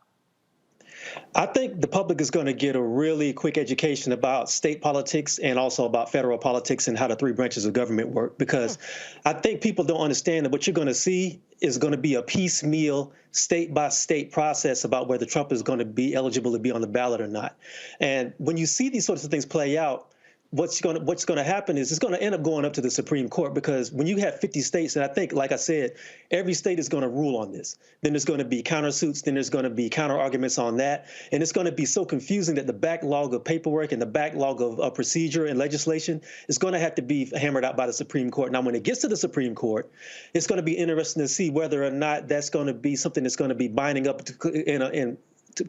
I think the public is going to get a really quick education about state politics and also about federal politics and how the three branches of government work, because I think people don't understand that what you're going to see is going to be a piecemeal, state-by-state process about whether Trump is going to be eligible to be on the ballot or not. And when you see these sorts of things play out, what's going to happen is it's going to end up going up to the Supreme Court, because when you have 50 states, and I think, like I said, every state is going to rule on this. Then there's going to be countersuits. Then there's going to be counter arguments on that. And it's going to be so confusing that the backlog of paperwork and the backlog of procedure and legislation is going to have to be hammered out by the Supreme Court. Now, when it gets to the Supreme Court, it's going to be interesting to see whether or not that's going to be something that's going to be binding up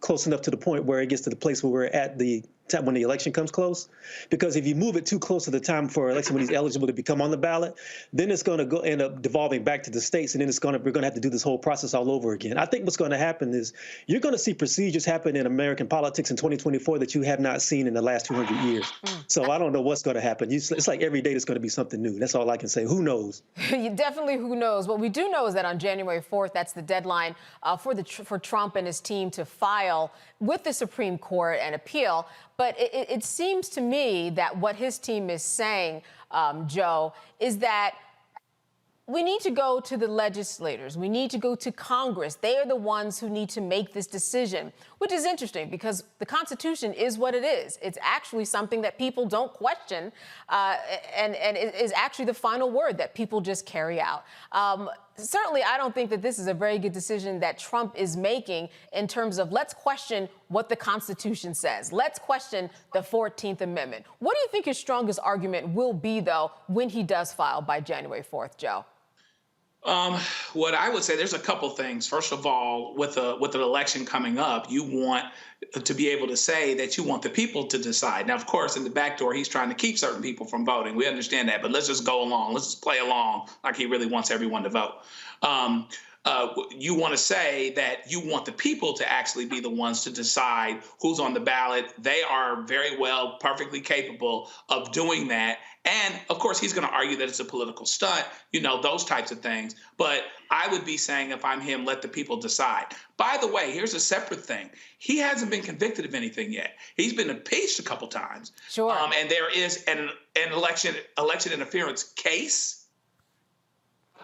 close enough to the point where it gets to the place where we're at the time when the election comes close. Because if you move it too close to the time for election when he's eligible to become on the ballot, then it's going to end up devolving back to the states, and then we're going to have to do this whole process all over again. I think what's going to happen is you're going to see procedures happen in American politics in 2024 that you have not seen in the last 200 years. So I don't know what's going to happen. It's like every day there's going to be something new. That's all I can say. Who knows? Definitely who knows. What we do know is that on January 4th, that's the deadline for Trump and his team to file with the Supreme Court and appeal. But it seems to me that what his team is saying, Joe, is that we need to go to the legislators. We need to go to Congress. They are the ones who need to make this decision, which is interesting because the Constitution is what it is. It's actually something that people don't question, and it is actually the final word that people just carry out. Certainly, I don't think that this is a very good decision that Trump is making in terms of let's question what the Constitution says. Let's question the 14th Amendment. What do you think his strongest argument will be, though, when he does file by January 4th, Joe? What I would say, there's a couple things. First of all, with an election coming up, you want to be able to say that you want the people to decide. Now, of course, in the back door, he's trying to keep certain people from voting. We understand that, but let's just go along. Let's just play along like he really wants everyone to vote. You want to say that you want the people to actually be the ones to decide who's on the ballot. They are very well, perfectly capable of doing that. And of course, he's going to argue that it's a political stunt, those types of things. But I would be saying, if I'm him, let the people decide. By the way, here's a separate thing. He hasn't been convicted of anything yet. He's been impeached a couple times. Sure. And there is an election interference case,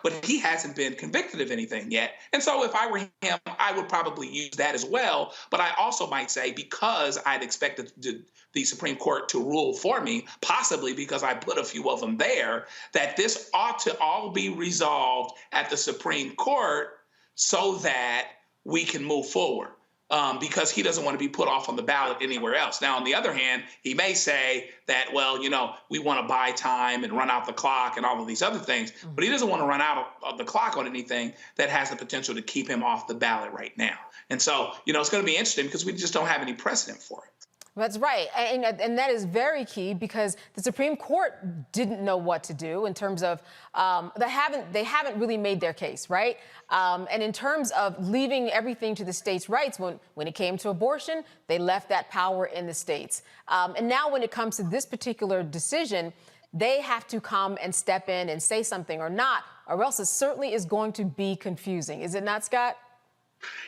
but he hasn't been convicted of anything yet. And so if I were him, I would probably use that as well. But I also might say, because I'd expected the Supreme Court to rule for me, possibly because I put a few of them there, that this ought to all be resolved at the Supreme Court so that we can move forward. Because he doesn't want to be put off on the ballot anywhere else. Now, on the other hand, he may say that, well, we want to buy time and run out the clock and all of these other things, but he doesn't want to run out of the clock on anything that has the potential to keep him off the ballot right now. And so, it's going to be interesting because we just don't have any precedent for it. That's right. And that is very key because the Supreme Court didn't know what to do in terms of they haven't really made their case, right? And in terms of leaving everything to the states' rights, when it came to abortion, they left that power in the states. And now when it comes to this particular decision, they have to come and step in and say something or else it certainly is going to be confusing. Is it not, Scott?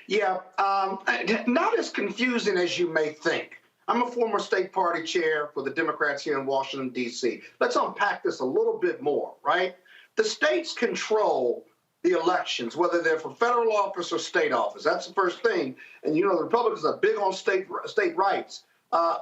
Yeah, not as confusing as you may think. I'm a former state party chair for the Democrats here in Washington, D.C. Let's unpack this a little bit more, right? The states control the elections, whether they're for federal office or state office. That's the first thing. And, the Republicans are big on state rights.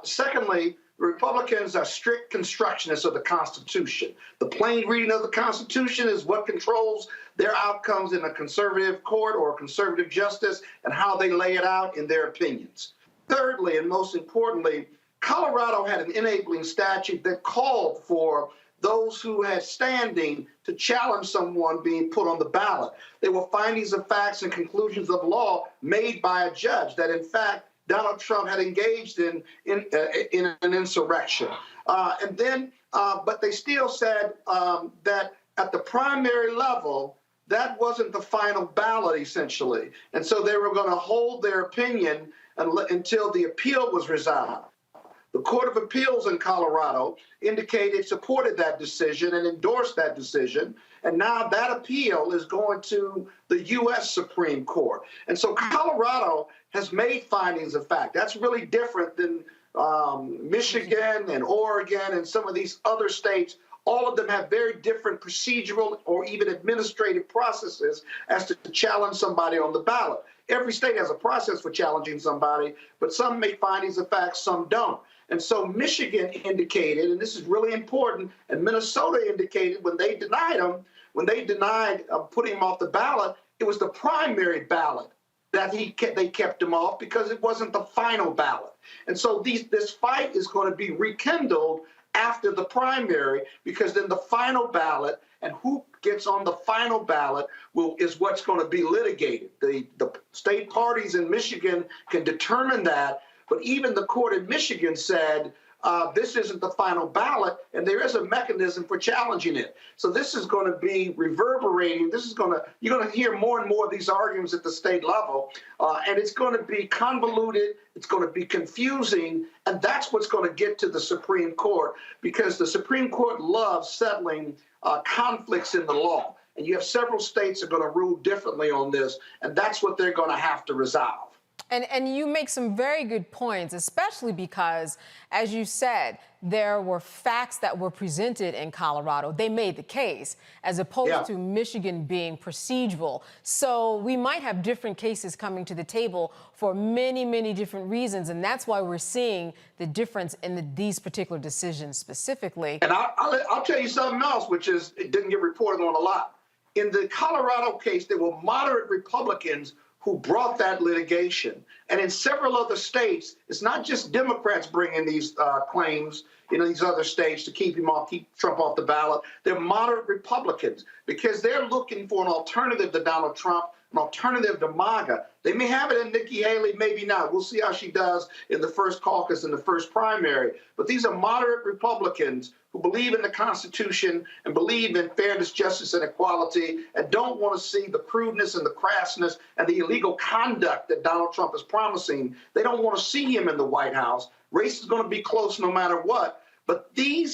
Secondly, the Republicans are strict constructionists of the Constitution. The plain reading of the Constitution is what controls their outcomes in a conservative court or a conservative justice and how they lay it out in their opinions. Thirdly, and most importantly, Colorado had an enabling statute that called for those who had standing to challenge someone being put on the ballot. There were findings of facts and conclusions of law made by a judge that, in fact, Donald Trump had engaged in an insurrection. But they still said that at the primary level, that wasn't the final ballot, essentially. And so they were going to hold their opinion until the appeal was resolved. The Court of Appeals in Colorado indicated it supported that decision and endorsed that decision. And now that appeal is going to the U.S. Supreme Court. And so Colorado has made findings of fact. That's really different than Michigan and Oregon and some of these other states. All of them have very different procedural or even administrative processes as to challenge somebody on the ballot. Every state has a process for challenging somebody, but some make findings of fact, some don't. And so Michigan indicated, and this is really important, and Minnesota indicated when they denied putting him off the ballot, it was the primary ballot that they kept him off because it wasn't the final ballot. And so this fight is going to be rekindled after the primary, because then the final ballot and who gets on the final ballot is what's going to be litigated. The state parties in Michigan can determine that, but even the court in Michigan said this isn't the final ballot, and there is a mechanism for challenging it. So this is going to be reverberating. You're going to hear more and more of these arguments at the state level, and it's going to be convoluted. It's going to be confusing, and that's what's going to get to the Supreme Court, because the Supreme Court loves settling conflicts in the law. And you have several states that are going to rule differently on this, and that's what they're going to have to resolve. And you make some very good points, especially because, as you said, there were facts that were presented in Colorado. They made the case, as opposed to Michigan being procedural. So we might have different cases coming to the table for many, many different reasons. And that's why we're seeing the difference in these particular decisions specifically. And I'll tell you something else, which is, it didn't get reported on a lot. In the Colorado case, there were moderate Republicans who brought that litigation. And in several other states, it's not just Democrats bringing these claims in these other states to keep Trump off the ballot. They're moderate Republicans because they're looking for an alternative to Donald Trump, an alternative to MAGA. They may have it in Nikki Haley, maybe not. We'll see how she does in the first caucus and the first primary. But these are moderate Republicans who believe in the Constitution and believe in fairness, justice, and equality, and don't want to see the crudeness and the crassness and the illegal conduct that Donald Trump is promising. They don't want to see him in the White House. Race is going to be close no matter what. But the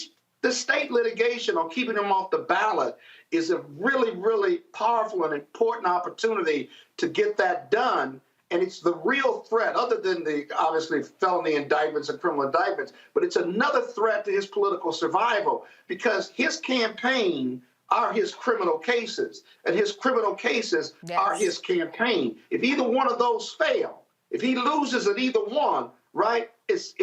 state litigation on keeping him off the ballot is a really, really powerful and important opportunity to get that done. And it's the real threat, other than the, obviously, felony indictments and criminal indictments, but it's another threat to his political survival, because his campaign are his criminal cases, and his criminal cases are his campaign. If either one of those fail, if he loses at either one, right, it's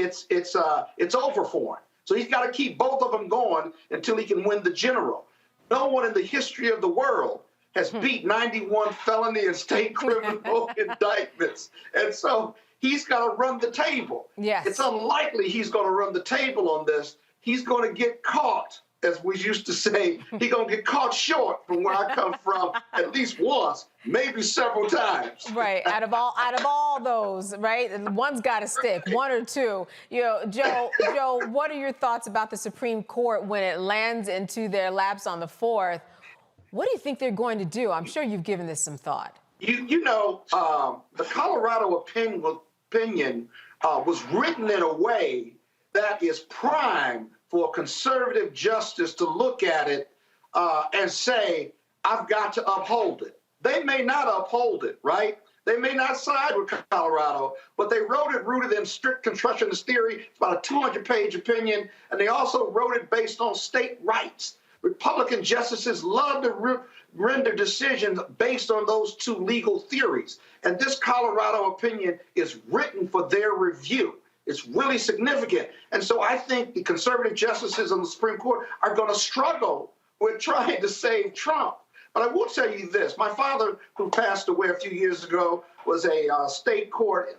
over for him. So he's got to keep both of them going until he can win the general. No one in the history of the world has beat 91 felony and state criminal indictments. And so he's got to run the table. Yes. It's unlikely he's going to run the table on this. He's going to get caught, as we used to say. He's going to get caught short from where I come from at least once, maybe several times. Right. Out of all those, right? One's got to stick, one or two. Joe, what are your thoughts about the Supreme Court when it lands into their laps on the 4th? What do you think they're going to do? I'm sure you've given this some thought. The Colorado opinion was written in a way that is prime for a conservative justice to look at it and say, I've got to uphold it. They may not uphold it, right? They may not side with Colorado, but they wrote it rooted in strict constructionist theory. It's about a 200-page opinion, and they also wrote it based on state rights. Republican justices love to render decisions based on those two legal theories. And this Colorado opinion is written for their review. It's really significant. And so I think the conservative justices on the Supreme Court are going to struggle with trying to save Trump. But I will tell you this. My father, who passed away a few years ago, was a state court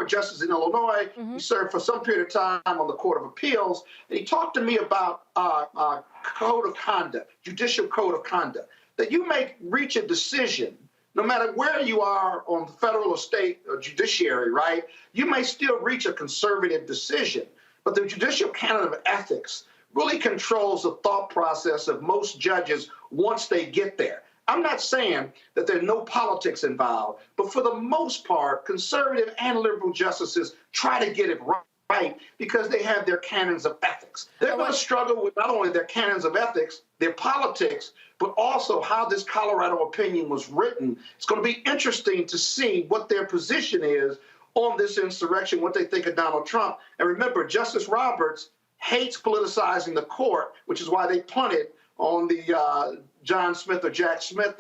justice in Illinois. Mm-hmm. He served for some period of time on the Court of Appeals. And he talked to me about code of conduct, judicial code of conduct, that you may reach a decision, no matter where you are on the federal or state or judiciary, right? You may still reach a conservative decision. But the judicial canon of ethics really controls the thought process of most judges once they get there. I'm not saying that there's no politics involved, but for the most part, conservative and liberal justices try to get it right because they have their canons of ethics. They're going to struggle with not only their canons of ethics, their politics, but also how this Colorado opinion was written. It's going to be interesting to see what their position is on this insurrection, what they think of Donald Trump. And remember, Justice Roberts hates politicizing the court, which is why they punted on the John Smith or Jack Smith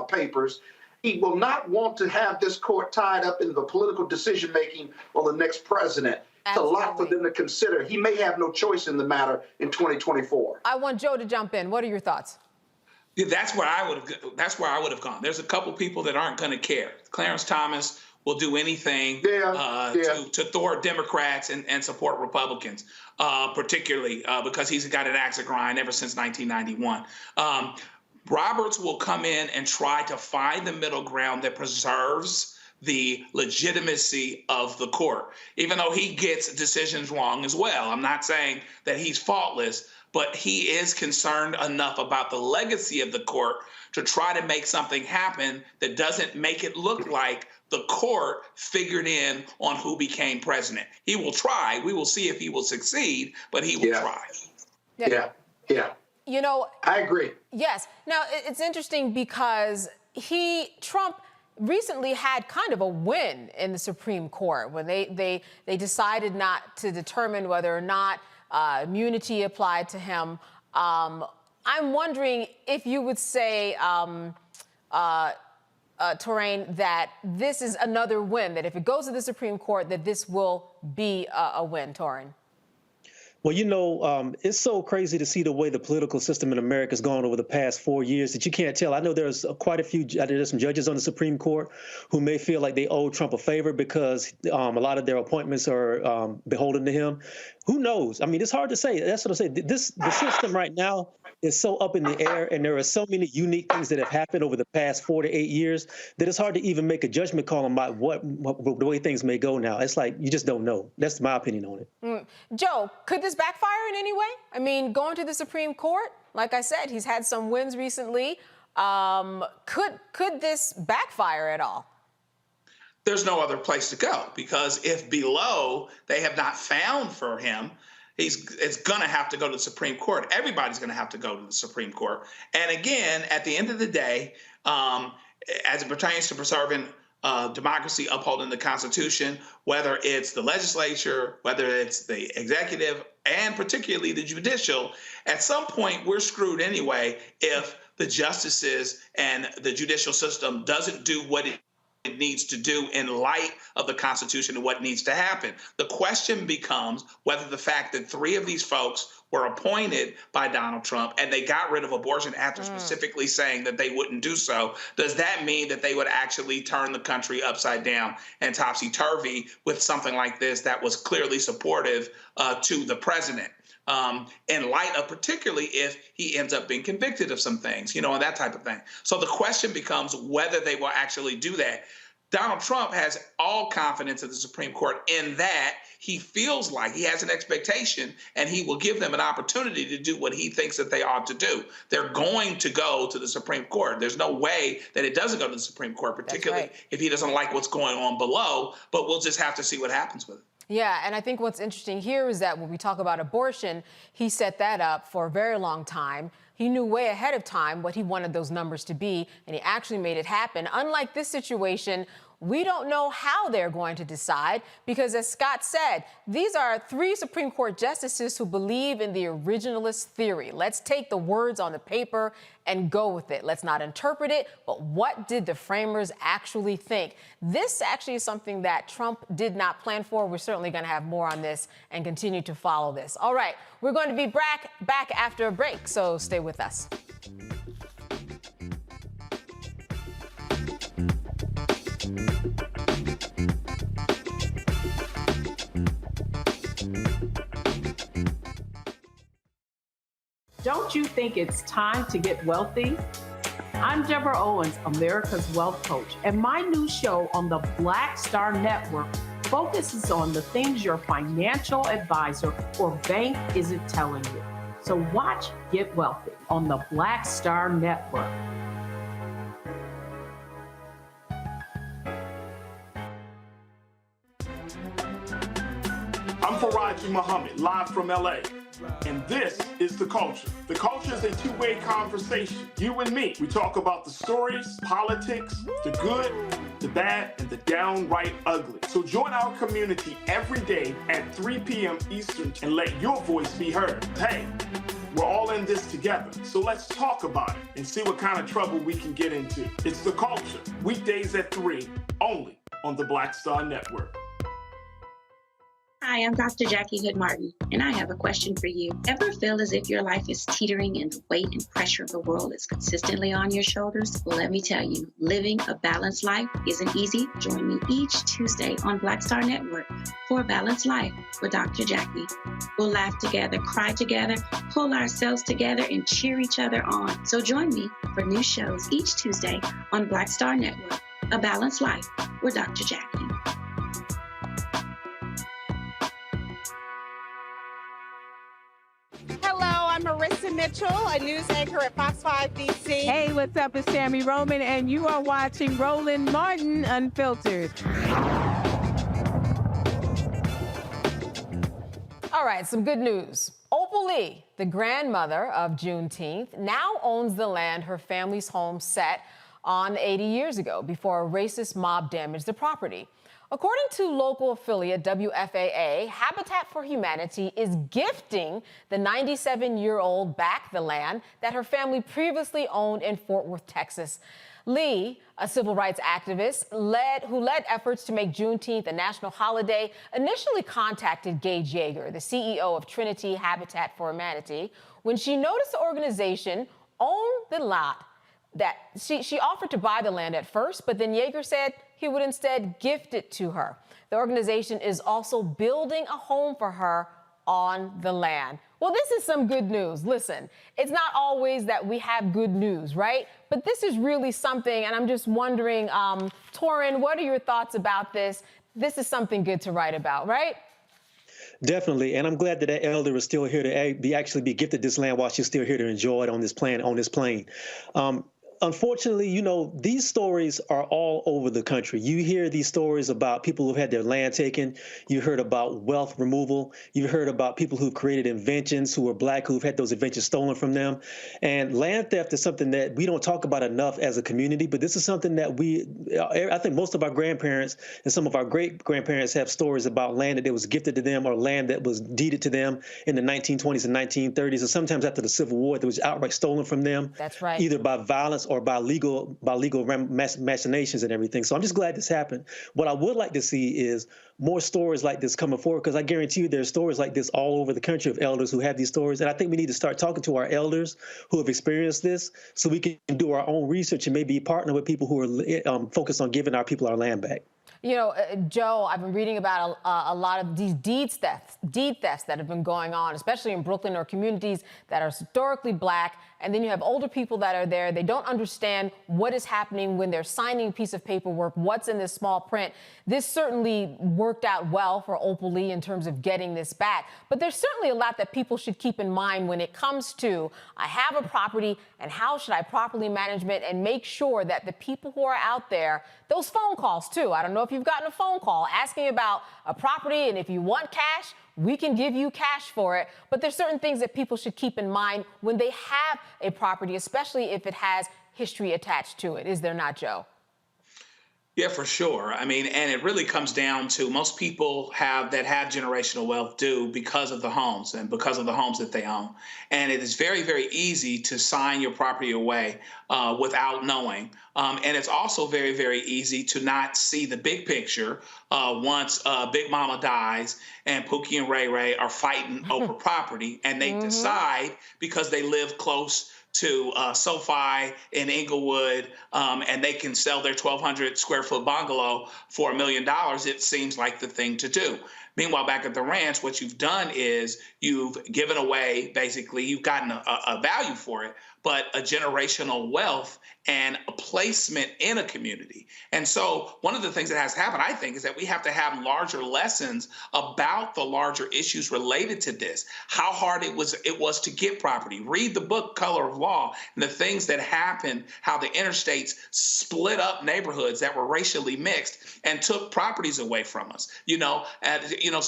papers. He will not want to have this court tied up in the political decision-making on the next president. a lot for them to consider. He may have no choice in the matter in 2024. I want Joe to jump in. What are your thoughts? Yeah, that's where I would have gone. There's a couple people that aren't going to care. Clarence Thomas will do anything to thwart Democrats and support Republicans, particularly because he's got an axe to grind ever since 1991. Roberts will come in and try to find the middle ground that preserves the legitimacy of the court, even though he gets decisions wrong as well. I'm not saying that he's faultless, but he is concerned enough about the legacy of the court to try to make something happen that doesn't make it look like the court figured in on who became president. He will try. We will see if he will succeed, but he will try. Yeah. You know, I agree. Yes. Now, it's interesting because Trump recently had kind of a win in the Supreme Court when they decided not to determine whether or not immunity applied to him. I'm wondering if you would say, Torain, that this is another win, that if it goes to the Supreme Court, that this will be a win, Torain. Well, you know, it's so crazy to see the way the political system in America has gone over the past 4 years that you can't tell. I know there's quite a few, there's some judges on the Supreme Court who may feel like they owe Trump a favor because a lot of their appointments are beholden to him. Who knows? I mean, it's hard to say. That's what I say. The system right now is so up in the air, and there are so many unique things that have happened over the past 4 to 8 years that it's hard to even make a judgment call on the way things may go now. It's like you just don't know. That's my opinion on it. Joe, could this backfire in any way? I mean, going to the Supreme Court, like I said, he's had some wins recently. Could this backfire at all? There's no other place to go, because if below they have not found for him, it's going to have to go to the Supreme Court. Everybody's going to have to go to the Supreme Court. And again, at the end of the day, as it pertains to preserving democracy, upholding the Constitution, whether it's the legislature, whether it's the executive, and particularly the judicial, at some point we're screwed anyway if the justices and the judicial system doesn't do what it needs to do in light of the Constitution and what needs to happen. The question becomes whether the fact that 3 of these folks were appointed by Donald Trump and they got rid of abortion after specifically saying that they wouldn't do so, does that mean that they would actually turn the country upside down and topsy-turvy with something like this that was clearly supportive to the president? In light of particularly if he ends up being convicted of some things, and that type of thing. So the question becomes whether they will actually do that. Donald Trump has all confidence in the Supreme Court in that he feels like he has an expectation and he will give them an opportunity to do what he thinks that they ought to do. They're going to go to the Supreme Court. There's no way that it doesn't go to the Supreme Court, particularly if he doesn't like what's going on below, but we'll just have to see what happens with it. Yeah, and I think what's interesting here is that when we talk about abortion, he set that up for a very long time. He knew way ahead of time what he wanted those numbers to be, and he actually made it happen. Unlike this situation, we don't know how they're going to decide because, as Scott said, these are 3 Supreme Court justices who believe in the originalist theory. Let's take the words on the paper and go with it. Let's not interpret it, but what did the framers actually think? This actually is something that Trump did not plan for. We're certainly going to have more on this and continue to follow this. All right, we're going to be back after a break, so stay with us. Don't you think it's time to get wealthy? I'm Deborah Owens, America's Wealth Coach, and my new show on the Black Star Network focuses on the things your financial advisor or bank isn't telling you. So watch Get Wealthy on the Black Star Network. I'm Faraji Muhammad, live from LA. And this is The Culture. The Culture is a two-way conversation. You and me. We talk about the stories, politics, the good, the bad, and the downright ugly. So join our community every day at 3 p.m. Eastern and let your voice be heard. Hey, we're all in this together. So let's talk about it and see what kind of trouble we can get into. It's The Culture, weekdays at 3, only on the Black Star Network. Hi, I'm Dr. Jackie Hood Martin, and I have a question for you. Ever feel as if your life is teetering and the weight and pressure of the world is consistently on your shoulders? Well, let me tell you, living a balanced life isn't easy. Join me each Tuesday on Black Star Network for A Balanced Life with Dr. Jackie. We'll laugh together, cry together, pull ourselves together, and cheer each other on. So join me for new shows each Tuesday on Black Star Network, A Balanced Life with Dr. Jackie. Hello, I'm Marissa Mitchell, a news anchor at Fox 5 DC. Hey, what's up? It's Tammy Roman, and you are watching Roland Martin Unfiltered. All right, some good news. Opal Lee, the grandmother of Juneteenth, now owns the land her family's home set on 80 years ago before a racist mob damaged the property. According to local affiliate WFAA, Habitat for Humanity is gifting the 97-year-old back the land that her family previously owned in Fort Worth, Texas. Lee, a civil rights activist who led efforts to make Juneteenth a national holiday, initially contacted Gage Yeager, the CEO of Trinity Habitat for Humanity, when she noticed the organization owned the lot. That she offered to buy the land at first, but then Yeager said he would instead gift it to her. The organization is also building a home for her on the land. Well, this is some good news. Listen, it's not always that we have good news, right? But this is really something, and I'm just wondering, Torin, what are your thoughts about this? This is something good to write about, right? Definitely, and I'm glad that that elder is still here to actually be gifted this land while she's still here to enjoy it on this plane. Unfortunately, you know, these stories are all over the country. You hear these stories about people who've had their land taken. You heard about wealth removal. You heard about people who've created inventions who are Black, who've had those inventions stolen from them. And land theft is something that we don't talk about enough as a community, but this is something that I think most of our grandparents and some of our great-grandparents have stories about land that was gifted to them or land that was deeded to them in the 1920s and 1930s, and sometimes after the Civil War that was outright stolen from them. That's right. Either by violence or by legal machinations and everything. So I'm just glad this happened. What I would like to see is more stories like this coming forward, because I guarantee you there's stories like this all over the country of elders who have these stories. And I think we need to start talking to our elders who have experienced this so we can do our own research and maybe partner with people who are focused on giving our people our land back. You know, Joe, I've been reading about a lot of these deed thefts that have been going on, especially in Brooklyn or communities that are historically Black. And then you have older people that are there. They don't understand what is happening when they're signing a piece of paperwork, what's in this small print. This certainly worked out well for Opal Lee in terms of getting this back. But there's certainly a lot that people should keep in mind when it comes to, I have a property and how should I properly manage it and make sure that the people who are out there, those phone calls too. I don't know if you've gotten a phone call asking about a property, and if you want cash, we can give you cash for it. But there's certain things that people should keep in mind when they have a property, especially if it has history attached to it. Is there not, Joe? Yeah, for sure. I mean, and it really comes down to most people have generational wealth do because of the homes and because of the homes that they own. And it is very, very easy to sign your property away without knowing. And it's also very, very easy to not see the big picture once Big Mama dies and Pookie and Ray Ray are fighting over property, and they decide because they live close to SoFi in Inglewood, and they can sell their 1,200 square foot bungalow for $1 million, it seems like the thing to do. Meanwhile, back at the ranch, what you've done is you've given away, basically, you've gotten a value for it, but a generational wealth and a placement in a community. And so one of the things that has happened, I think, is that we have to have larger lessons about the larger issues related to this, how hard it was to get property. Read the book, Color of Law, and the things that happened, how the interstates split up neighborhoods that were racially mixed and took properties away from us.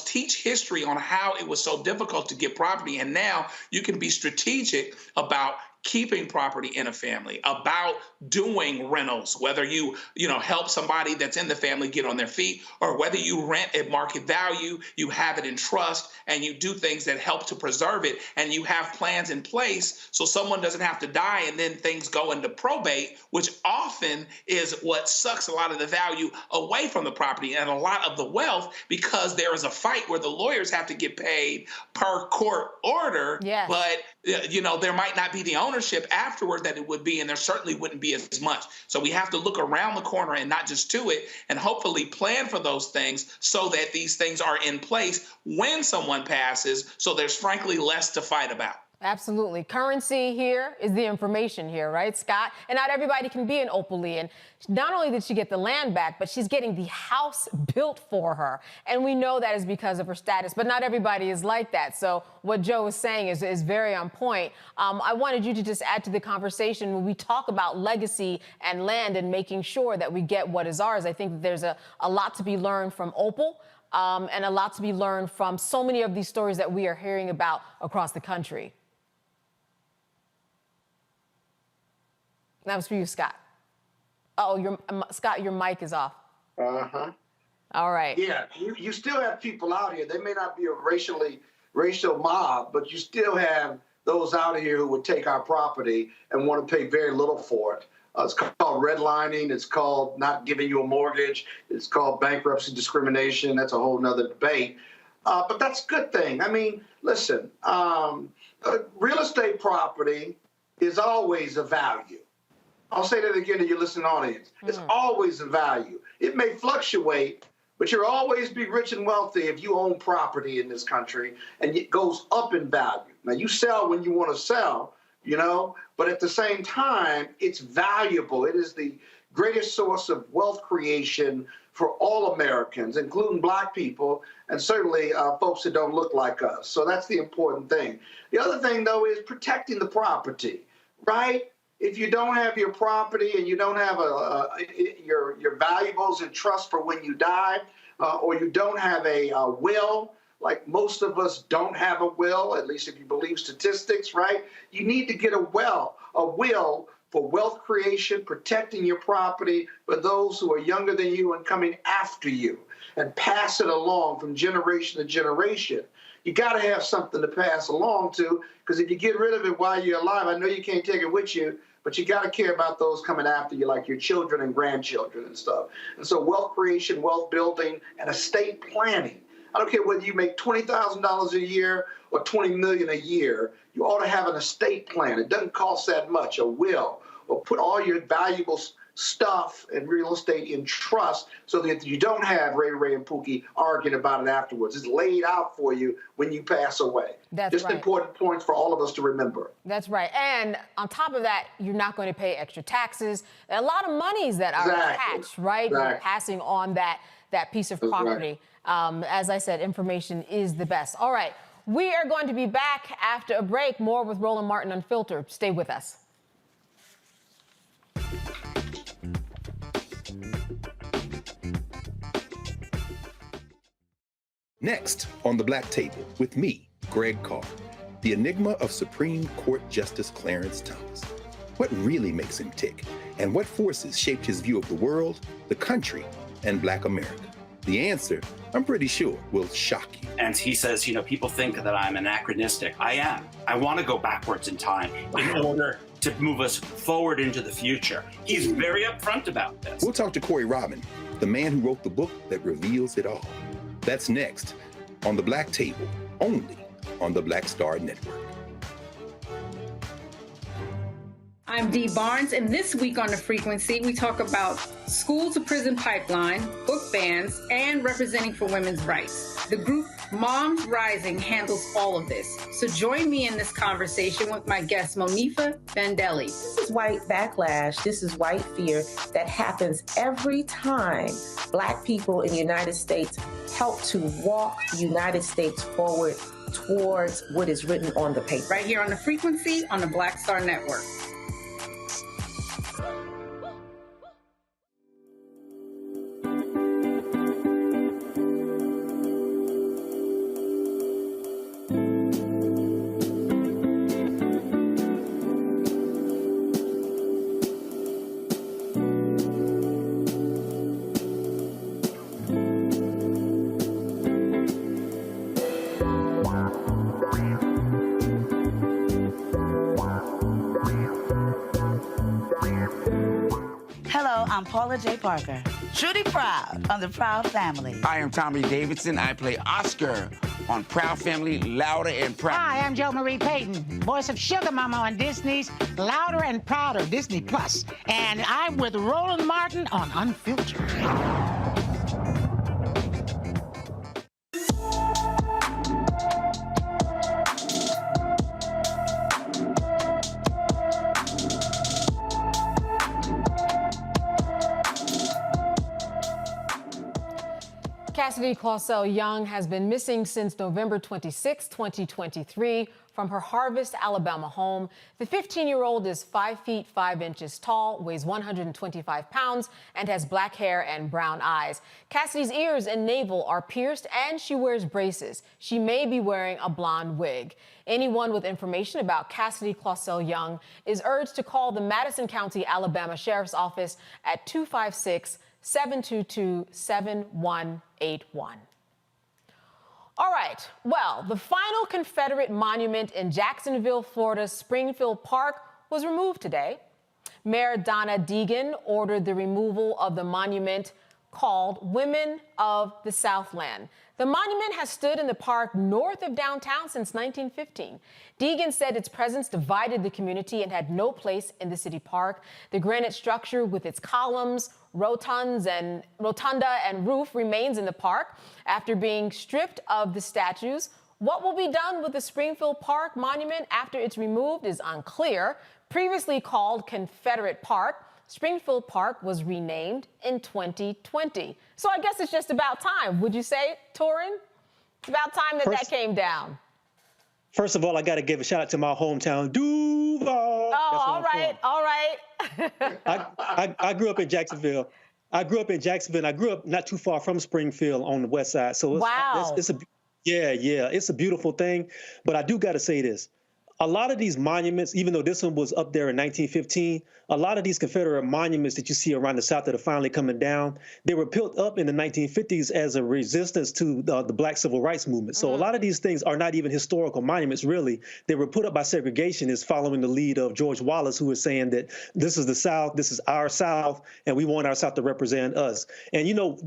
Teach history on how it was so difficult to get property. And now you can be strategic about keeping property in a family, about doing rentals, whether you help somebody that's in the family get on their feet, or whether you rent at market value, you have it in trust, and you do things that help to preserve it, and you have plans in place so someone doesn't have to die and then things go into probate, which often is what sucks a lot of the value away from the property and a lot of the wealth, because there is a fight where the lawyers have to get paid per court order. Yes. But there might not be the ownership afterward that it would be, and there certainly wouldn't be as much. So we have to look around the corner and not just to it, and hopefully plan for those things so that these things are in place when someone passes, so there's frankly less to fight about. Absolutely. Currency here is the information here, right, Scott? And not everybody can be an Opal Lee. And not only did she get the land back, but she's getting the house built for her. And we know that is because of her status, but not everybody is like that. So what Joe is saying is very on point. I wanted you to just add to the conversation when we talk about legacy and land and making sure that we get what is ours. I think that there's a lot to be learned from Opal. And a lot to be learned from so many of these stories that we are hearing about across the country. That was for you, Scott. Oh, Scott, your mic is off. Uh-huh. All right. Yeah, you still have people out here. They may not be a racial mob, but you still have those out here who would take our property and want to pay very little for it. It's called redlining. It's called not giving you a mortgage. It's called bankruptcy discrimination. That's a whole nother debate. But that's a good thing. I mean, listen, real estate property is always a value. I'll say that again to your listening audience. It's always a value. It may fluctuate, but you'll always be rich and wealthy if you own property in this country, and it goes up in value. Now, you sell when you want to sell, but at the same time, it's valuable. It is the greatest source of wealth creation for all Americans, including Black people, and certainly folks that don't look like us. So that's the important thing. The other thing, though, is protecting the property, right? If you don't have your property and you don't have your valuables in trust for when you die, or you don't have a will, like most of us don't have a will, at least if you believe statistics, right? You need to get a will for wealth creation, protecting your property for those who are younger than you and coming after you, and pass it along from generation to generation. You got to have something to pass along to, because if you get rid of it while you're alive, I know you can't take it with you, but you got to care about those coming after you, like your children and grandchildren and stuff. And so wealth creation, wealth building, and estate planning. I don't care whether you make $20,000 a year or $20 million a year, you ought to have an estate plan. It doesn't cost that much, a will, or put all your valuable stuff and real estate in trust so that you don't have Ray and Pookie arguing about it afterwards. It's laid out for you when you pass away. That's just right. Important points for all of us to remember. That's right. And on top of that, you're not going to pay extra taxes. There are a lot of monies that are attached, right? You're passing on that piece of property. Right. As I said, information is the best. All right. We are going to be back after a break. More with Roland Martin Unfiltered. Stay with us. Next on The Black Table with me, Greg Carr, the enigma of Supreme Court Justice Clarence Thomas. What really makes him tick, and what forces shaped his view of the world, the country, and Black America? The answer, I'm pretty sure, will shock you. And he says, people think that I'm anachronistic. I am. I want to go backwards in time in order to move us forward into the future. He's very upfront about this. We'll talk to Corey Robin, the man who wrote the book that reveals it all. That's next on The Black Table, only on the Black Star Network. I'm Dee Barnes, and this week on The Frequency, we talk about school to prison pipeline, book bans, and representing for women's rights. The group Moms Rising handles all of this. So join me in this conversation with my guest, Monifa Bendelli. This is white backlash. This is white fear that happens every time Black people in the United States help to walk the United States forward towards what is written on the paper. Right here on The Frequency on the Black Star Network. I'm Paula J. Parker, truly proud of the Proud Family. I am Tommy Davidson. I play Oscar on Proud Family, Louder and Proud. Hi, I'm Jo Marie Payton, voice of Sugar Mama on Disney's Louder and Prouder, Disney Plus. And I'm with Roland Martin on Unfiltered. Cassidy Clausell Young has been missing since November 26, 2023, from her Harvest, Alabama home. The 15-year-old is 5 feet 5 inches tall, weighs 125 pounds, and has black hair and brown eyes. Cassidy's ears and navel are pierced, and she wears braces. She may be wearing a blonde wig. Anyone with information about Cassidy Clausell Young is urged to call the Madison County, Alabama Sheriff's Office at 256-722-7181. All right, well, the final Confederate monument in Jacksonville, Florida's Springfield Park was removed today. Mayor Donna Deegan ordered the removal of the monument called Women of the Southland. The monument has stood in the park north of downtown since 1915. Deegan said its presence divided the community and had no place in the city park. The granite structure with its columns, rotunda and roof remains in the park after being stripped of the statues. What will be done with the Springfield Park monument after it's removed is unclear. Previously called Confederate Park, Springfield Park was renamed in 2020. So I guess it's just about time. Would you say, Torin? It's about time that came down. First of all, I got to give a shout out to my hometown, Duval. Oh, all right. I grew up in Jacksonville. I grew up not too far from Springfield on the west side. So it's a beautiful thing. But I do got to say this. A lot of these monuments, even though this one was up there in 1915, a lot of these Confederate monuments that you see around the South that are finally coming down, they were built up in the 1950s as a resistance to the Black Civil Rights Movement. So a lot of these things are not even historical monuments, really. They were put up by segregationists following the lead of George Wallace, who was saying that this is the South, this is our South, and we want our South to represent us. And, you know,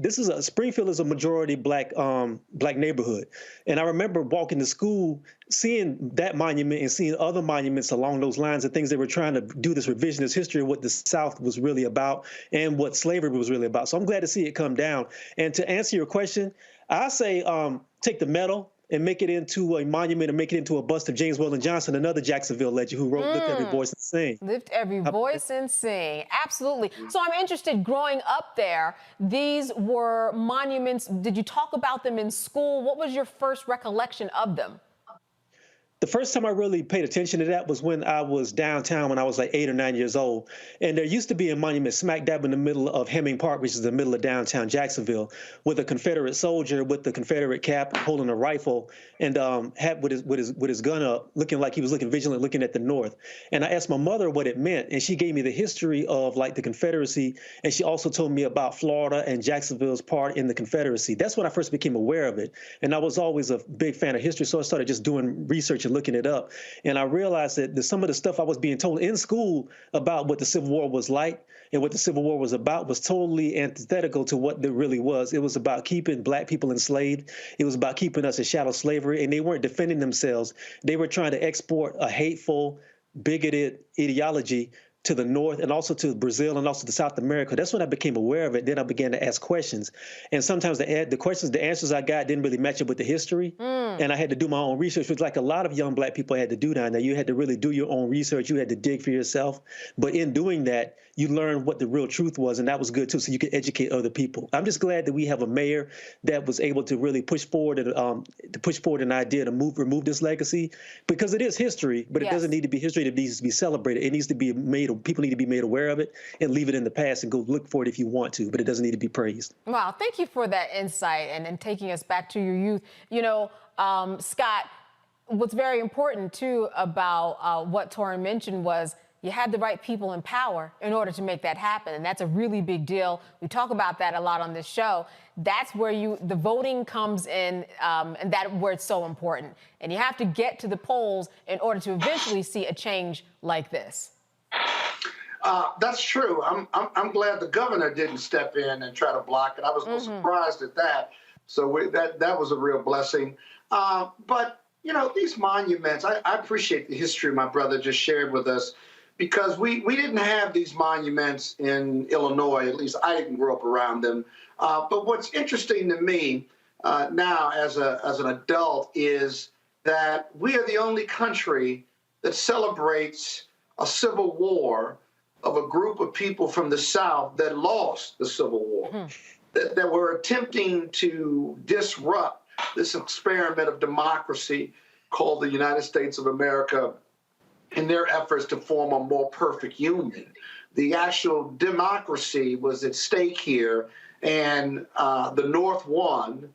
Springfield is a majority black neighborhood. And I remember walking to school, seeing that monument and seeing other monuments along those lines of things. They were trying to do this revisionist history of what the South was really about and what slavery was really about. So I'm glad to see it come down. And to answer your question, I say take the medal and make it into a monument and make it into a bust of James Weldon Johnson, another Jacksonville legend who wrote Lift Every Voice and Sing. Lift Every Voice and Sing. Absolutely. So I'm interested, growing up there, these were monuments. Did you talk about them in school? What was your first recollection of them? The first time I really paid attention to that was when I was downtown when I was like 8 or 9 years old. And there used to be a monument smack dab in the middle of Hemming Park, which is the middle of downtown Jacksonville, with a Confederate soldier with the Confederate cap holding a rifle and had with his gun up, looking like he was looking vigilant, looking at the north. And I asked my mother what it meant, and she gave me the history of like the Confederacy, and she also told me about Florida and Jacksonville's part in the Confederacy. That's when I first became aware of it. And I was always a big fan of history, so I started just doing research and looking it up. And I realized that some of the stuff I was being told in school about what the Civil War was like and what the Civil War was about was totally antithetical to what it really was. It was about keeping black people enslaved. It was about keeping us in chattel slavery, and they weren't defending themselves. They were trying to export a hateful, bigoted ideology to the north and also to Brazil and also to South America. That's when I became aware of it. Then I began to ask questions. And sometimes the answers I got didn't really match up with the history. And I had to do my own research, which like a lot of young black people had to do down there. You had to really do your own research. You had to dig for yourself. But in doing that, you learned what the real truth was, and that was good too, so you could educate other people. I'm just glad that we have a mayor that was able to really push forward an idea to remove this legacy, because it is history, but it doesn't need to be history. It needs to be celebrated. It needs to be people need to be made aware of it and leave it in the past and go look for it if you want to, but it doesn't need to be praised. Wow, thank you for that insight and taking us back to your youth. You know, Scott, what's very important too about what Torin mentioned was you had the right people in power in order to make that happen. And that's a really big deal. We talk about that a lot on this show. That's where the voting comes in, and that's where it's so important. And you have to get to the polls in order to eventually see a change like this. That's true. I'm glad the governor didn't step in and try to block it. I was a little surprised at that. So that was a real blessing. But, you know, these monuments, I appreciate the history my brother just shared with us, because we didn't have these monuments in Illinois. At least I didn't grow up around them. But what's interesting to me now as an adult is that we are the only country that celebrates a civil war of a group of people from the South that lost the Civil War, that were attempting to disrupt this experiment of democracy called the United States of America in their efforts to form a more perfect union. The actual democracy was at stake here, and the North won.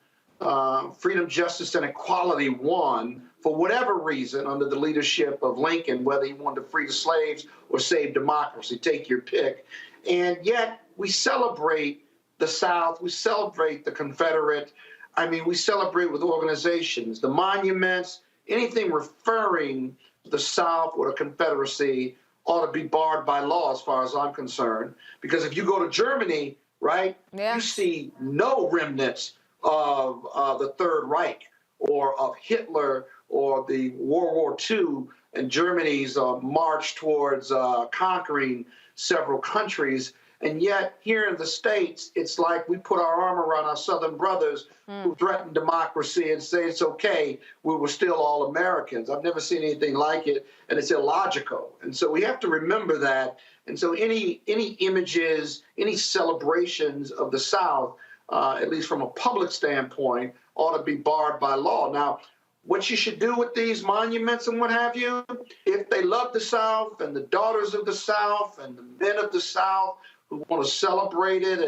Freedom, justice, and equality won for whatever reason under the leadership of Lincoln, whether he wanted to free the slaves or save democracy, take your pick. And yet we celebrate the South, we celebrate the Confederate. I mean, we celebrate with organizations, the monuments, anything referring to the South or the Confederacy ought to be barred by law as far as I'm concerned. Because if you go to Germany, right, you see no remnants of the Third Reich or of Hitler or the World War II and Germany's march towards conquering several countries. And yet here in the States, it's like we put our arm around our Southern brothers who threaten democracy and say it's okay, we were still all Americans. I've never seen anything like it, and it's illogical. And so we have to remember that. And so any images, any celebrations of the South, at least from a public standpoint, ought to be barred by law. Now, what you should do with these monuments and what have you, if they love the South and the daughters of the South and the men of the South who want to celebrate it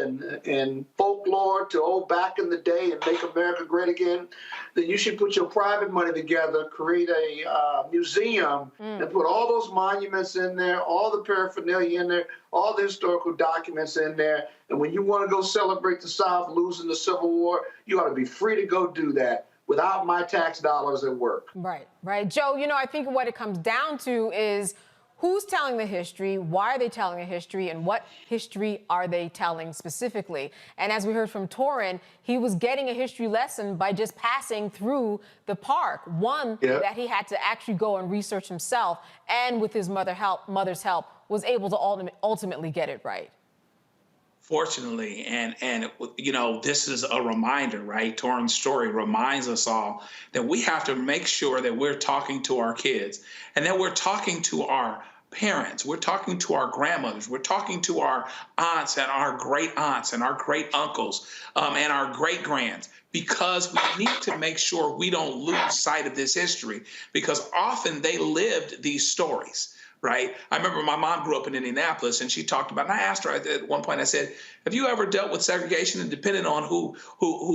and folklore to back in the day and make America great again, then you should put your private money together, create a museum, and put all those monuments in there, all the paraphernalia in there, all the historical documents in there. And when you want to go celebrate the South losing the Civil War, you ought to be free to go do that without my tax dollars at work. Right. Joe, you know, I think what it comes down to is who's telling the history, why are they telling a history, and what history are they telling specifically? And as we heard from Torrin, he was getting a history lesson by just passing through the park, that he had to actually go and research himself, and with his mother's help, was able to ultimately get it right. Fortunately, and you know, this is a reminder, right? Torrin's story reminds us all that we have to make sure that we're talking to our kids and that we're talking to our parents, we're talking to our grandmothers, we're talking to our aunts and our great aunts and our great uncles and our great grands, because we need to make sure we don't lose sight of this history, because often they lived these stories. Right. I remember my mom grew up in Indianapolis, and she talked about, and I asked her at one point, I said, have you ever dealt with segregation? And depending on who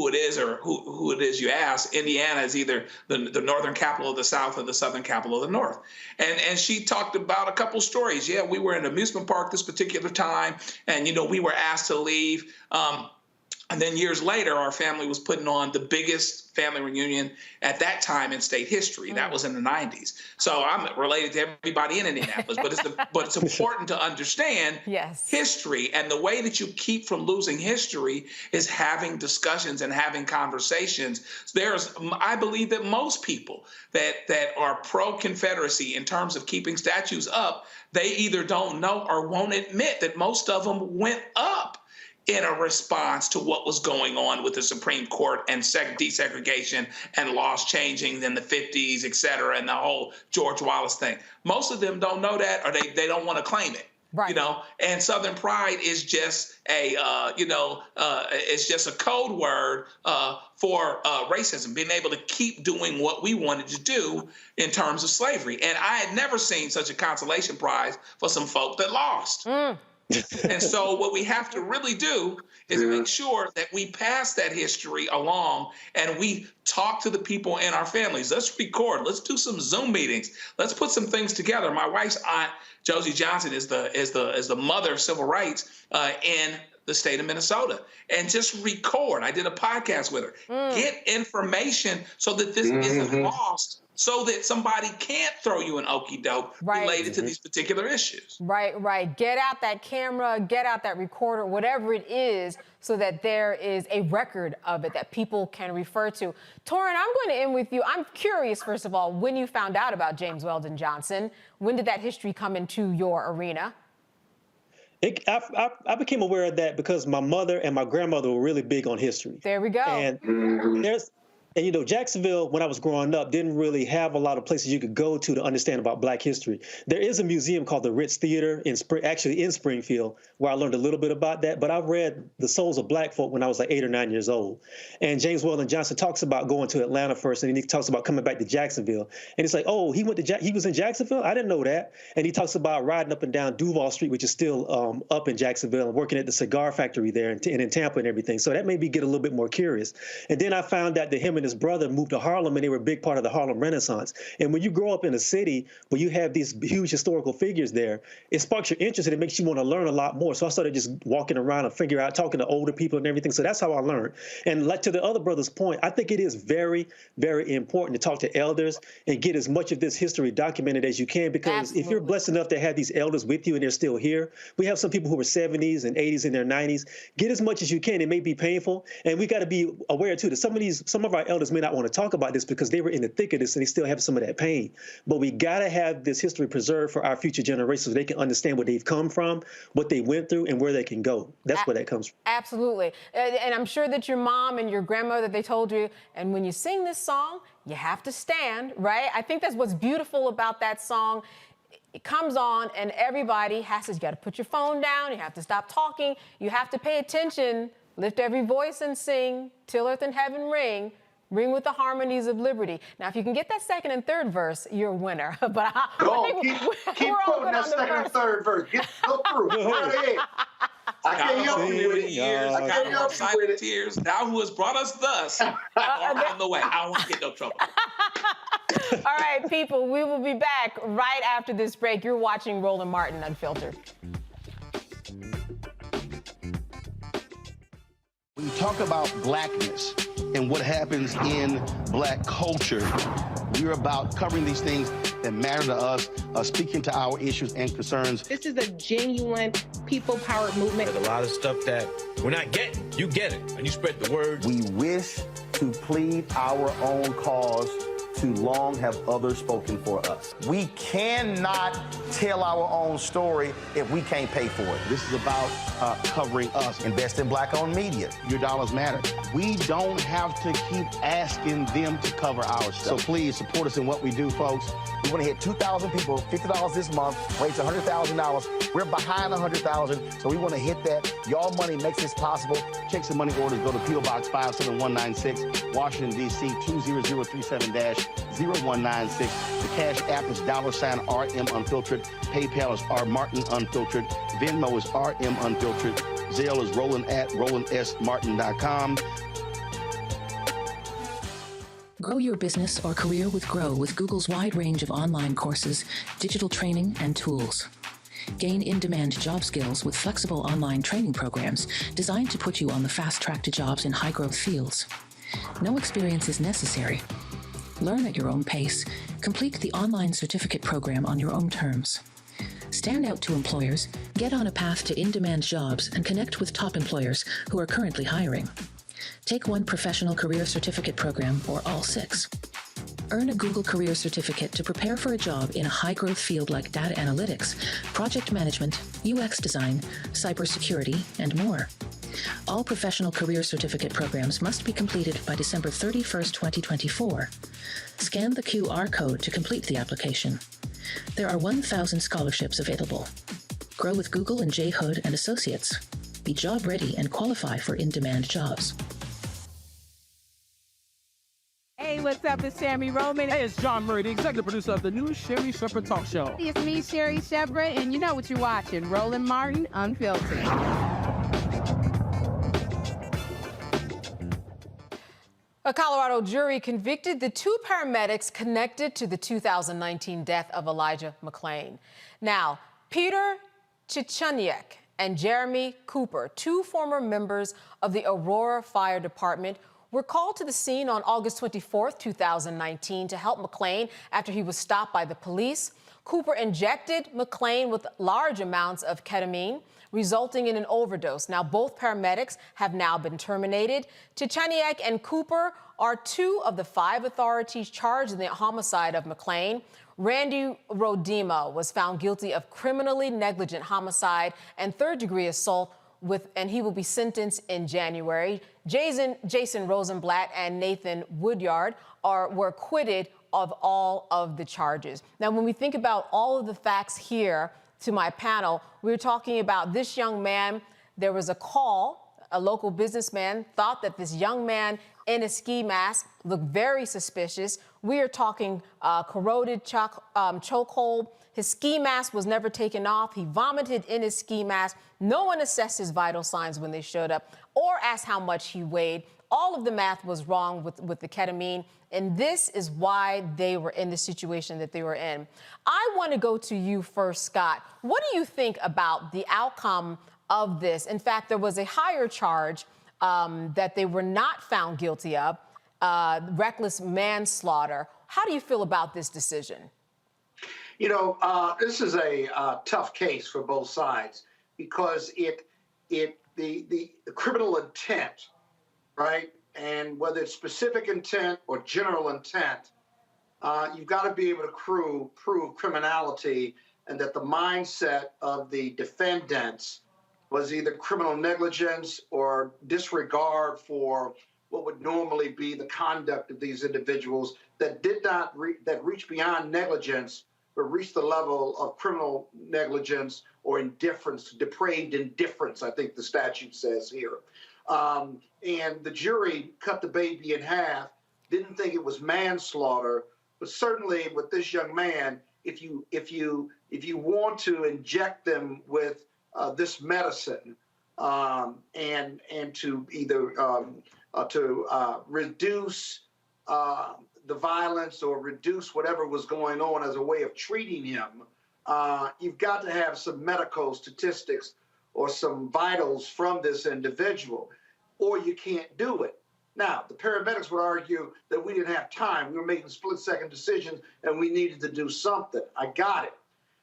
it is or who it is you ask, Indiana is either the northern capital of the South or the southern capital of the North. And she talked about a couple stories. Yeah, we were in an amusement park this particular time, and, you know, we were asked to leave. And then years later, our family was putting on the biggest family reunion at that time in state history. That was in the 90s. So I'm related to everybody in Indianapolis, but it's important to understand history. And the way that you keep from losing history is having discussions and having conversations. I believe that most people that are pro-Confederacy in terms of keeping statues up, they either don't know or won't admit that most of them went up in a response to what was going on with the Supreme Court and desegregation and laws changing in the 50s, et cetera, and the whole George Wallace thing. Most of them don't know that, or they don't want to claim it. Right. You know, and Southern pride is just it's just a code word for racism, being able to keep doing what we wanted to do in terms of slavery. And I had never seen such a consolation prize for some folk that lost. And so what we have to really do is make sure that we pass that history along and we talk to the people in our families. Let's record. Let's do some Zoom meetings. Let's put some things together. My wife's aunt Josie Johnson is the mother of civil rights in the state of Minnesota. And just record. I did a podcast with her. Get information so that this isn't lost, so that somebody can't throw you an okie doke related to these particular issues. Right. Get out that camera, get out that recorder, whatever it is, so that there is a record of it that people can refer to. Torrin, I'm going to end with you. I'm curious, first of all, when you found out about James Weldon Johnson, when did that history come into your arena? I became aware of that because my mother and my grandmother were really big on history. There we go. And And, you know, Jacksonville, when I was growing up, didn't really have a lot of places you could go to understand about Black history. There is a museum called the Ritz Theater in Springfield, where I learned a little bit about that. But I read The Souls of Black Folk when I was like 8 or 9 years old. And James Weldon Johnson talks about going to Atlanta first, and then he talks about coming back to Jacksonville. And it's like, oh, he was in Jacksonville? I didn't know that. And he talks about riding up and down Duval Street, which is still up in Jacksonville, and working at the cigar factory there and in Tampa and everything. So that made me get a little bit more curious. And then I found out that him and his brother moved to Harlem, and they were a big part of the Harlem Renaissance. And when you grow up in a city where you have these huge historical figures there, it sparks your interest and it makes you want to learn a lot more. So I started just walking around and figure out, talking to older people and everything. So that's how I learned. And like to the other brother's point, I think it is very, very important to talk to elders and get as much of this history documented as you can, because if you're blessed enough to have these elders with you and they're still here, we have some people who are 70s and 80s and their 90s. Get as much as you can. It may be painful. And we got to be aware too that some of our elders may not want to talk about this because they were in the thick of this and they still have some of that pain. But we got to have this history preserved for our future generations so they can understand where they've come from, what they went through, and where they can go. That's where that comes from. Absolutely. And I'm sure that your mom and your grandmother, they told you, and when you sing this song, you have to stand, right? I think that's what's beautiful about that song. It comes on and everybody has to, you got to put your phone down, you have to stop talking, you have to pay attention, lift every voice and sing, till earth and heaven ring. Ring with the harmonies of liberty. Now, if you can get that second and third verse, you're a winner. But keep quoting that second and third verse. Go through. Go ahead. I can't help you with it. I can't help you with it. Tears. Thou who has brought us thus are on the way. I don't want to get no trouble. All right, people, we will be back right after this break. You're watching Roland Martin Unfiltered. When you talk about blackness and what happens in Black culture, we're about covering these things that matter to us, speaking to our issues and concerns. This is a genuine people-powered movement. There's a lot of stuff that we're not getting. You get it, and you spread the word. We wish to plead our own cause. Too long have others spoken for us. We cannot tell our own story if we can't pay for it. This is about covering us. Invest in Black-owned media. Your dollars matter. We don't have to keep asking them to cover our stuff. So please support us in what we do, folks. We want to hit 2,000 people, $50 this month, raise $100,000. We're behind $100,000, so we want to hit that. Y'all money makes this possible. Check some money orders. Go to P.O. Box 57196, Washington, D.C. 20037-0196. The Cash App is $RM Unfiltered. PayPal is R Martin Unfiltered. Venmo is RM Unfiltered. Zelle is Roland at RolandSMartin.com. Grow your business or career with Grow with Google's wide range of online courses, digital training, and tools. Gain in-demand job skills with flexible online training programs designed to put you on the fast track to jobs in high-growth fields. No experience is necessary. Learn at your own pace. Complete the online certificate program on your own terms. Stand out to employers, get on a path to in-demand jobs, and connect with top employers who are currently hiring. Take one professional career certificate program or all 6. Earn a Google Career Certificate to prepare for a job in a high-growth field like data analytics, project management, UX design, cybersecurity, and more. All professional career certificate programs must be completed by December 31st, 2024. Scan the QR code to complete the application. There are 1,000 scholarships available. Grow with Google and J. Hood and Associates. Be job ready and qualify for in-demand jobs. Hey, what's up? It's Sammy Roman. Hey, it's John Murray, the executive producer of the new Sherry Shepherd Talk Show. It's me, Sherry Shepherd, and you know what you're watching, Roland Martin Unfiltered. A Colorado jury convicted the 2 paramedics connected to the 2019 death of Elijah McClain. Now, Peter Chichuniek and Jeremy Cooper, two former members of the Aurora Fire Department, were called to the scene on August 24, 2019 to help McClain after he was stopped by the police. Cooper injected McClain with large amounts of ketamine, resulting in an overdose. Now, both paramedics have now been terminated. Chichuniek and Cooper are two of the 5 authorities charged in the homicide of McClain. Randy Rodema was found guilty of criminally negligent homicide and third-degree assault, and he will be sentenced in January. Jason Rosenblatt and Nathan Woodyard were acquitted of all of the charges. Now, when we think about all of the facts here to my panel, we're talking about this young man. There was a call. A local businessman thought that this young man in a ski mask looked very suspicious. We are talking corroded chokehold. His ski mask was never taken off. He vomited in his ski mask. No one assessed his vital signs when they showed up or asked how much he weighed. All of the math was wrong with the ketamine, and this is why they were in the situation that they were in. I want to go to you first, Scott. What do you think about the outcome of this? In fact, there was a higher charge that they were not found guilty of, reckless manslaughter. How do you feel about this decision? You know, this is a tough case for both sides because the criminal intent, right, and whether it's specific intent or general intent, you've got to be able to prove criminality and that the mindset of the defendants was either criminal negligence or disregard for what would normally be the conduct of these individuals that did not that reached beyond negligence, but reached the level of criminal negligence or indifference, depraved indifference, I think the statute says here. And the jury cut the baby in half, didn't think it was manslaughter, but certainly with this young man, if you want to inject them with this medicine and to either reduce the violence or reduce whatever was going on as a way of treating him, you've got to have some medical statistics or some vitals from this individual, or you can't do it. Now, the paramedics would argue that we didn't have time. We were making split-second decisions, and we needed to do something. I got it.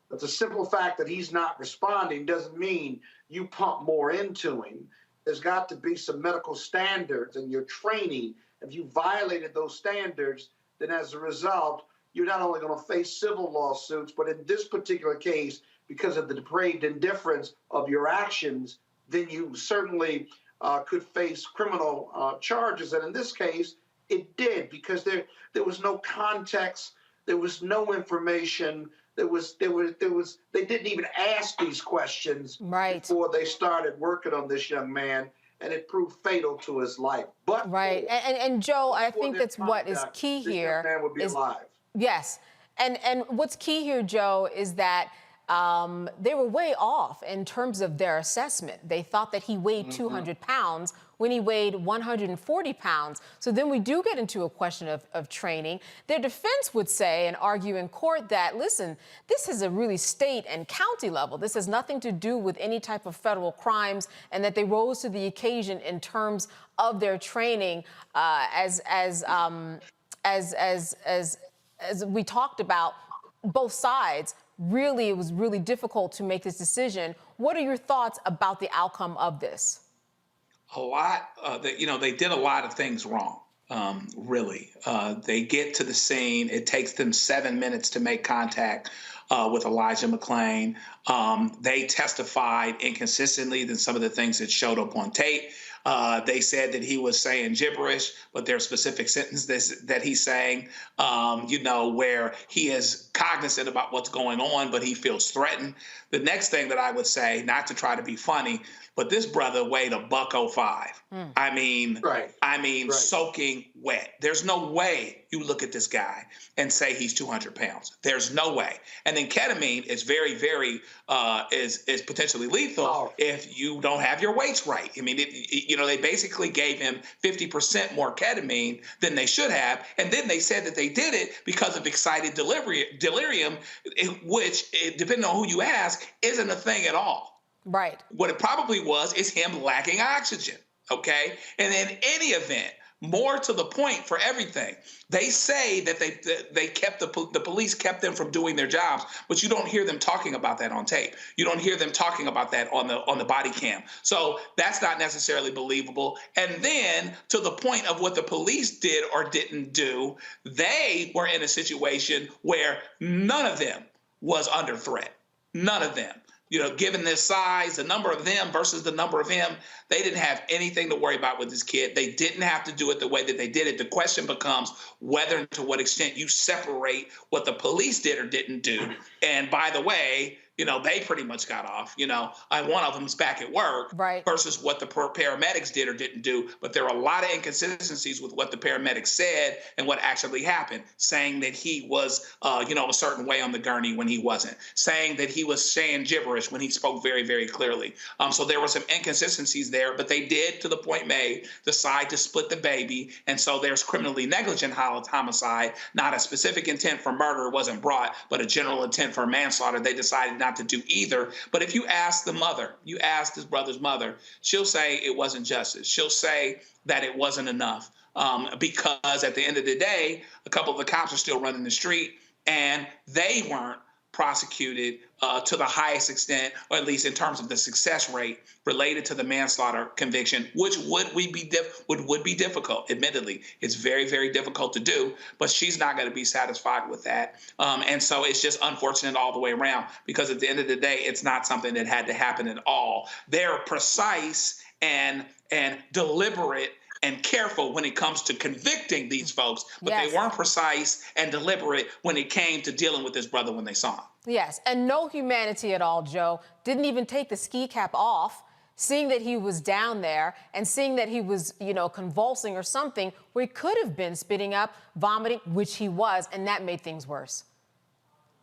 But the simple fact that he's not responding doesn't mean you pump more into him. There's got to be some medical standards in your training. If you violated those standards, then as a result, you're not only going to face civil lawsuits, but in this particular case, because of the depraved indifference of your actions, then you certainly could face criminal charges. And in this case, it did, because there was no context, there was no information, they didn't even ask these questions before they started working on this young man, and it proved fatal to his life. But and Joe, I think that's what is key here. This young man would be alive. Yes, and what's key here, Joe, is that they were way off in terms of their assessment. They thought that he weighed 200 pounds when he weighed 140 pounds. So then we do get into a question of training. Their defense would say and argue in court that, listen, this is a really state and county level. This has nothing to do with any type of federal crimes, and that they rose to the occasion in terms of their training as we talked about, both sides. Really, it was really difficult to make this decision. What are your thoughts about the outcome of this? A lot, they did a lot of things wrong, really. They get to the scene. It takes them 7 minutes to make contact with Elijah McClain. They testified inconsistently than some of the things that showed up on tape. They said that he was saying gibberish, but there are specific sentences that he's saying, where he is cognizant about what's going on, but he feels threatened. The next thing that I would say, not to try to be funny, but this brother weighed $105. I mean, soaking wet. There's no way you look at this guy and say he's 200 pounds. There's no way. And then ketamine is very, very is potentially lethal if you don't have your weights right. I mean, They basically gave him 50% more ketamine than they should have. And then they said that they did it because of excited delirium, which, depending on who you ask, isn't a thing at all. Right. What it probably was is him lacking oxygen. Okay. And in any event, more to the point for everything, they say that they kept the police kept them from doing their jobs, but you don't hear them talking about that on tape. You don't hear them talking about that on the body cam. So that's not necessarily believable. And then to the point of what the police did or didn't do, they were in a situation where none of them was under threat. None of them. Given their size, the number of them versus the number of him, they didn't have anything to worry about with this kid. They didn't have to do it the way that they did it. The question becomes whether and to what extent you separate what the police did or didn't do. And by the way, they pretty much got off. One of them's back at work versus what the paramedics did or didn't do. But there are a lot of inconsistencies with what the paramedics said and what actually happened, saying that he was, a certain way on the gurney when he wasn't, saying that he was saying gibberish when he spoke very, very clearly. So there were some inconsistencies there, but they did, to the point made, decide to split the baby. And so there's criminally negligent homicide, not a specific intent for murder wasn't brought, but a general intent for manslaughter. They decided not to do either. But if you ask the mother, you ask this brother's mother, she'll say it wasn't justice. She'll say that it wasn't enough because at the end of the day, a couple of the cops are still running the street and they weren't prosecuted to the highest extent, or at least in terms of the success rate related to the manslaughter conviction, which would be difficult. Admittedly, it's very, very difficult to do, but she's not going to be satisfied with that. And so it's just unfortunate all the way around, because at the end of the day, it's not something that had to happen at all. They're precise and deliberate and careful when it comes to convicting these folks, but they weren't precise and deliberate when it came to dealing with this brother when they saw him. Yes, and no humanity at all, Joe. Didn't even take the ski cap off, seeing that he was down there and seeing that he was, convulsing or something, where he could have been spitting up, vomiting, which he was, and that made things worse.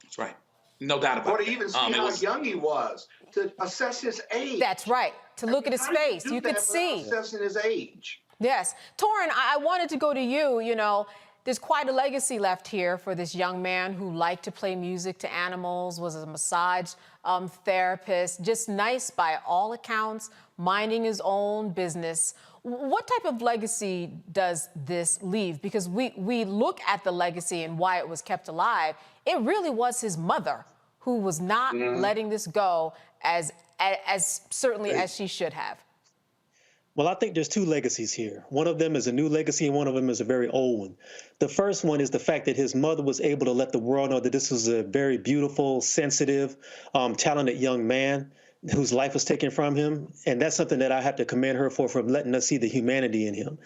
That's right. No doubt about it. Or to even see how young he was, to assess his age. That's right. To look at his face. You could see. Assessing his age. Yes. Torrin, I wanted to go to you. There's quite a legacy left here for this young man who liked to play music to animals, was a massage therapist, just nice by all accounts, minding his own business. What type of legacy does this leave? Because we look at the legacy and why it was kept alive. It really was his mother who was not letting this go as certainly as she should have. Well, I think there's two legacies here. One of them is a new legacy and one of them is a very old one. The first one is the fact that his mother was able to let the world know that this was a very beautiful, sensitive, talented young man whose life was taken from him. And that's something that I have to commend her for letting us see the humanity in him.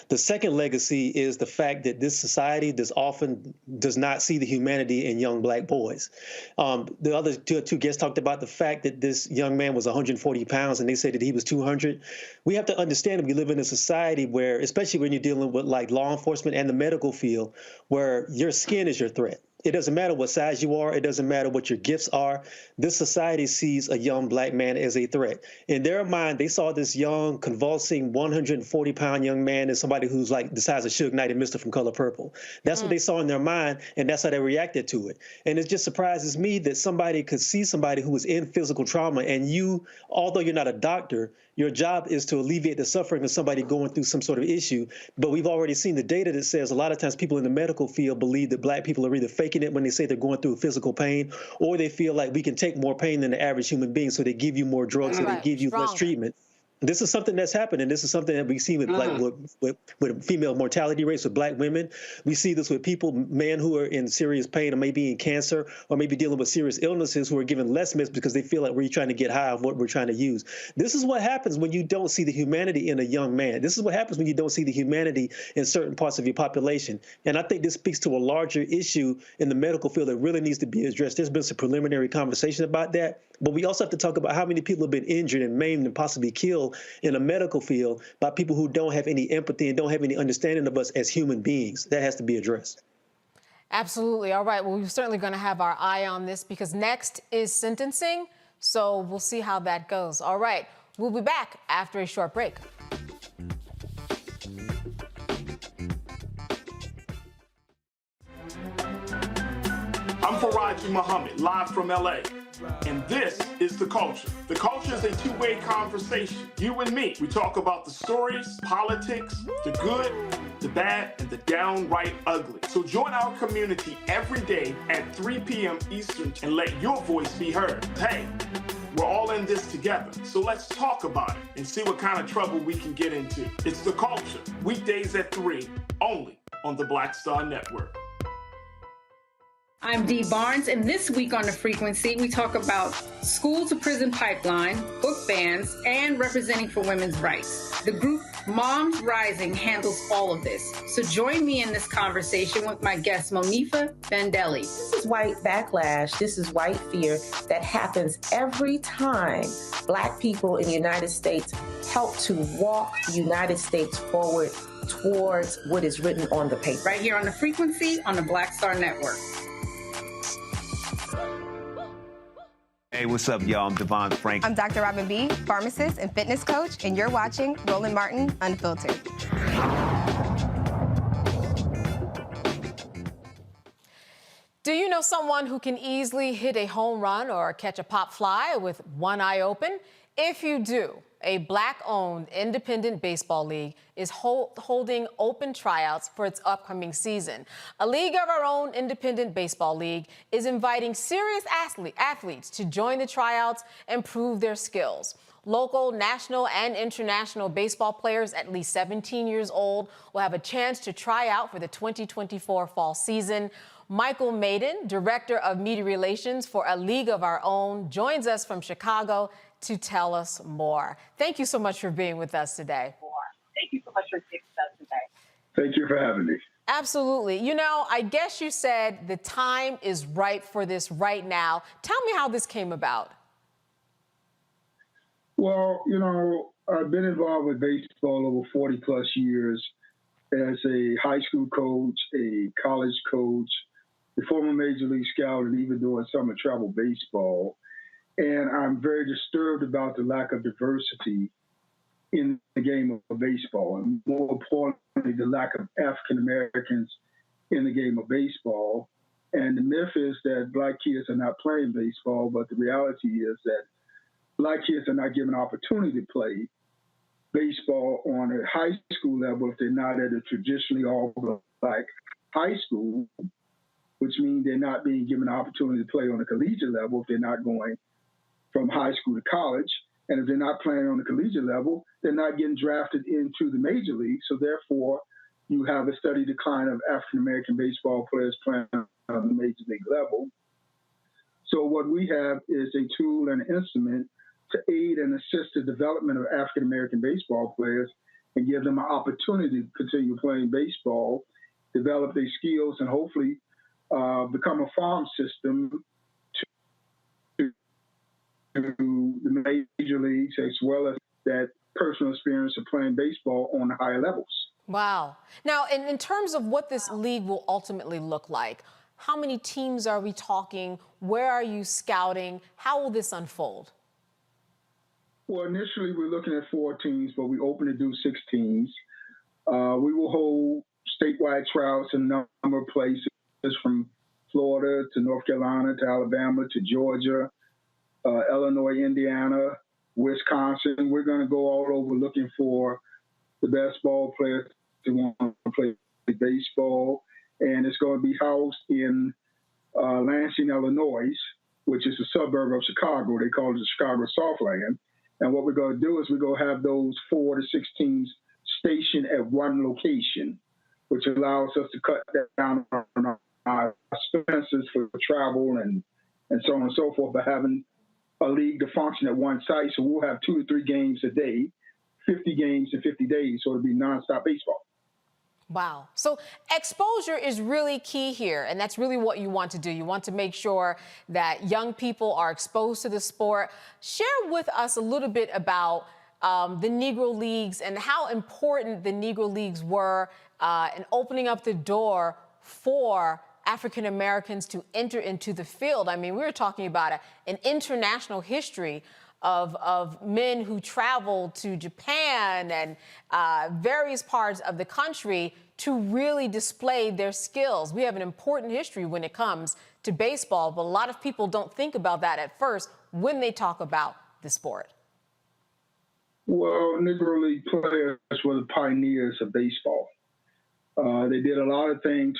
The second legacy is the fact that this society often does not see the humanity in young black boys. The other two guests talked about the fact that this young man was 140 pounds and they said that he was 200. We have to understand that we live in a society where, especially when you're dealing with like law enforcement and the medical field, where your skin is your threat. It doesn't matter what size you are. It doesn't matter what your gifts are. This society sees a young black man as a threat. In their mind, they saw this young, convulsing, 140-pound young man as somebody who's like the size of Suge Knight and Mr. from Color Purple. That's what they saw in their mind, and that's how they reacted to it. And it just surprises me that somebody could see somebody who was in physical trauma, and you, although you're not a doctor, your job is to alleviate the suffering of somebody going through some sort of issue. But we've already seen the data that says a lot of times people in the medical field believe that black people are either faking it when they say they're going through physical pain, or they feel like we can take more pain than the average human being, so they give you more drugs, so they give you less treatment. This is something that's happening. This is something that we see with with female mortality rates with black women. We see this with people, men who are in serious pain or maybe in cancer or maybe dealing with serious illnesses, who are given less meds because they feel like we're trying to get high of what we're trying to use. This is what happens when you don't see the humanity in a young man. This is what happens when you don't see the humanity in certain parts of your population. And I think this speaks to a larger issue in the medical field that really needs to be addressed. There's been some preliminary conversation about that, but we also have to talk about how many people have been injured and maimed and possibly killed in a medical field by people who don't have any empathy and don't have any understanding of us as human beings. That has to be addressed. Absolutely. All right. Well, we're certainly going to have our eye on this, because next is sentencing. So we'll see how that goes. All right. We'll be back after a short break. Faraji Muhammad, live from LA. And this is The Culture. The Culture is a two-way conversation. You and me. We talk about the stories, politics, the good, the bad, and the downright ugly. So join our community every day at 3 p.m. Eastern and let your voice be heard. Hey, we're all in this together. So let's talk about it and see what kind of trouble we can get into. It's The Culture, weekdays at 3, only on the Black Star Network. I'm Dee Barnes, and this week on The Frequency, we talk about school to prison pipeline, book bans, and representing for women's rights. The group Moms Rising handles all of this. So join me in this conversation with my guest, Monifa Bandelli. This is white backlash. This is white fear that happens every time Black people in the United States help to walk the United States forward towards what is written on the paper. Right here on The Frequency on the Black Star Network. Hey, what's up, y'all? I'm Devon Frank. I'm Dr. Robin B., pharmacist and fitness coach, and you're watching Roland Martin Unfiltered. Do you know someone who can easily hit a home run or catch a pop fly with one eye open? If you do, a Black-owned independent baseball league is holding open tryouts for its upcoming season. A League of Our Own independent baseball league is inviting serious athletes to join the tryouts and prove their skills. Local, national, and international baseball players at least 17 years old will have a chance to try out for the 2024 fall season. Michael Maiden, Director of Media Relations for A League of Our Own, joins us from Chicago to tell us more. Thank you so much for being with us today. Thank you for having me. Absolutely. You know, I guess you said the time is right for this right now. Tell me how this came about. Well, you know, I've been involved with baseball over 40 plus years as a high school coach, a college coach, a former major league scout, and even doing summer travel baseball. And I'm very disturbed about the lack of diversity in the game of baseball, and more importantly, the lack of African Americans in the game of baseball. And the myth is that Black kids are not playing baseball, but the reality is that Black kids are not given opportunity to play baseball on a high school level if they're not at a traditionally all Black high school, which means they're not being given an opportunity to play on a collegiate level if they're not going from high school to college. And if they're not playing on the collegiate level, they're not getting drafted into the major league. So therefore, you have a steady decline of African-American baseball players playing on the major league level. So what we have is a tool and an instrument to aid and assist the development of African-American baseball players and give them an opportunity to continue playing baseball, develop their skills, and hopefully become a farm system to the major leagues, as well as that personal experience of playing baseball on the higher levels. Wow. Now, in terms of what this league will ultimately look like, how many teams are we talking? Where are you scouting? How will this unfold? Well, initially we're looking at 4 teams, but we open to do 6 teams. We will hold statewide trials in a number of places, from Florida to North Carolina to Alabama to Georgia, Illinois, Indiana, Wisconsin. We're going to go all over looking for the best ball players to want to play baseball. And it's going to be housed in Lansing, Illinois, which is a suburb of Chicago. They call it the Chicago Southland. And what we're going to do is we're going to have those 4 to 6 teams stationed at one location, which allows us to cut down on our expenses for travel and so on and so forth by having a league to function at one site. So we'll have 2 to 3 games a day, 50 games in 50 days. So it'll be nonstop baseball. Wow. So exposure is really key here, and that's really what you want to do. You want to make sure that young people are exposed to the sport. Share with us a little bit about the Negro Leagues and how important the Negro Leagues were in opening up the door for African Americans to enter into the field. I mean, we were talking about an international history of men who travel to Japan and various parts of the country to really display their skills. We have an important history when it comes to baseball, but a lot of people don't think about that at first when they talk about the sport. Well, Negro League players were the pioneers of baseball. They did a lot of things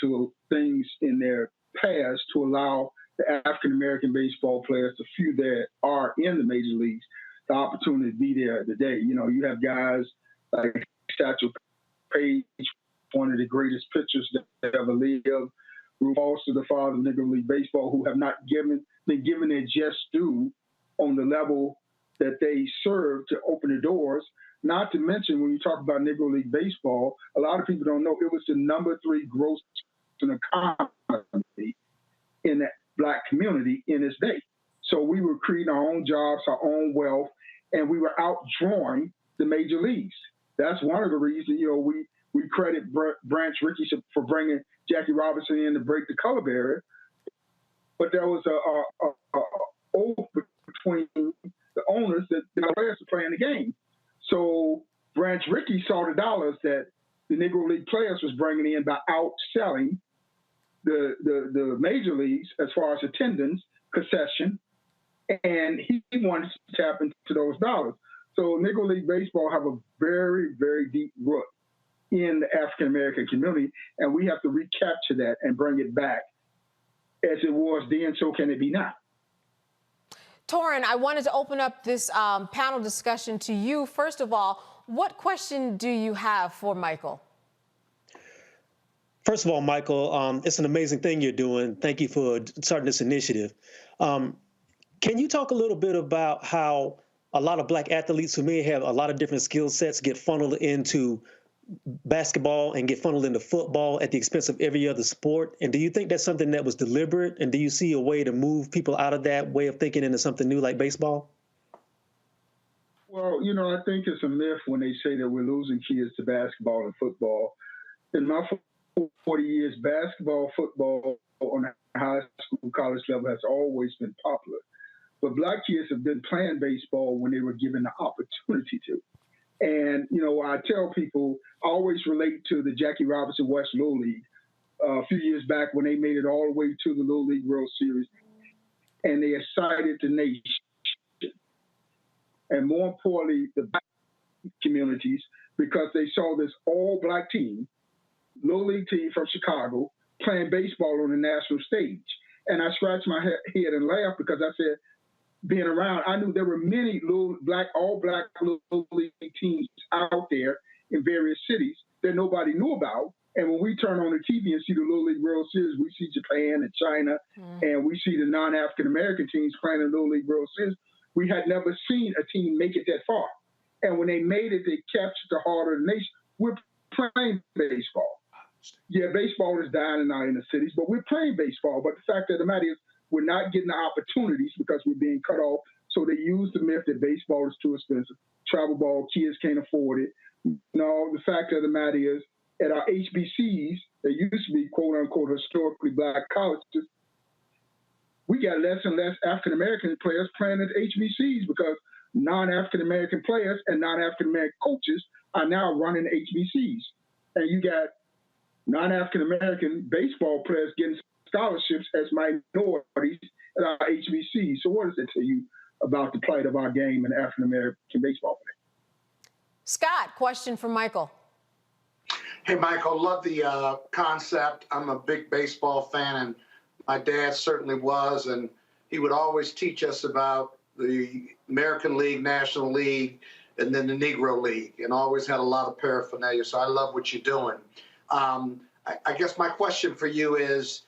in their past to allow the African-American baseball players, the few that are in the major leagues, the opportunity to be there today. You know, you have guys like Satchel Paige, one of the greatest pitchers that ever lived, Rube Foster, the father of Negro League Baseball, who have not been given their just due on the level that they serve to open the doors. Not to mention, when you talk about Negro League Baseball, a lot of people don't know it was the number 3 gross in the economy in that Black community in its day. So we were creating our own jobs, our own wealth, and we were outdrawing the major leagues. That's one of the reasons, you know, we credit Branch Rickey for bringing Jackie Robinson in to break the color barrier. But there was a oath between the owners that the players were playing the game. So Branch Rickey saw the dollars that the Negro League players was bringing in by outselling the major leagues as far as attendance, concession, and he wanted to tap into those dollars. So Negro League Baseball have a very, very deep root in the African-American community, and we have to recapture that and bring it back as it was then, so can it be now. Torin, I wanted to open up this panel discussion to you. First of all, what question do you have for Michael? First of all, Michael, it's an amazing thing you're doing. Thank you for starting this initiative. Can you talk a little bit about how a lot of Black athletes who may have a lot of different skill sets get funneled into basketball and get funneled into football at the expense of every other sport? And do you think that's something that was deliberate? And do you see a way to move people out of that way of thinking into something new like baseball? Well, you know, I think it's a myth when they say that we're losing kids to basketball and football. In my 40 years, basketball, football on the high school, college level has always been popular. But Black kids have been playing baseball when they were given the opportunity to. And, you know, I tell people, I always relate to the Jackie Robinson West Little League a few years back when they made it all the way to the Little League World Series. And they excited the nation. And more importantly, the Black communities, because they saw this all-Black team, Little League team from Chicago, playing baseball on the national stage. And I scratched my head and laughed because I said, being around, I knew there were many all-Black Little League teams out there in various cities that nobody knew about. And when we turn on the TV and see the Little League World Series, we see Japan and China, and we see the non-African-American teams playing in the Little League World Series. We had never seen a team make it that far. And when they made it, they captured the heart of the nation. We're playing baseball. Yeah, baseball is dying in the cities, but we're playing baseball. But the fact of the matter is, we're not getting the opportunities because we're being cut off. So they use the myth that baseball is too expensive. Travel ball, kids can't afford it. No, the fact of the matter is, at our HBCs, that used to be quote unquote historically Black colleges, we got less and less African-American players playing at HBCs because non-African American players and non-African American coaches are now running HBCs. And you got non-African American baseball players getting scholarships as minorities at our HBCs. So what does it tell you about the plight of our game and African American baseball play? Scott, question for Michael. Hey, Michael, love the concept. I'm a big baseball fan, and my dad certainly was, and he would always teach us about the American League, National League, and then the Negro League, and always had a lot of paraphernalia, so I love what you're doing. I guess my question for you is,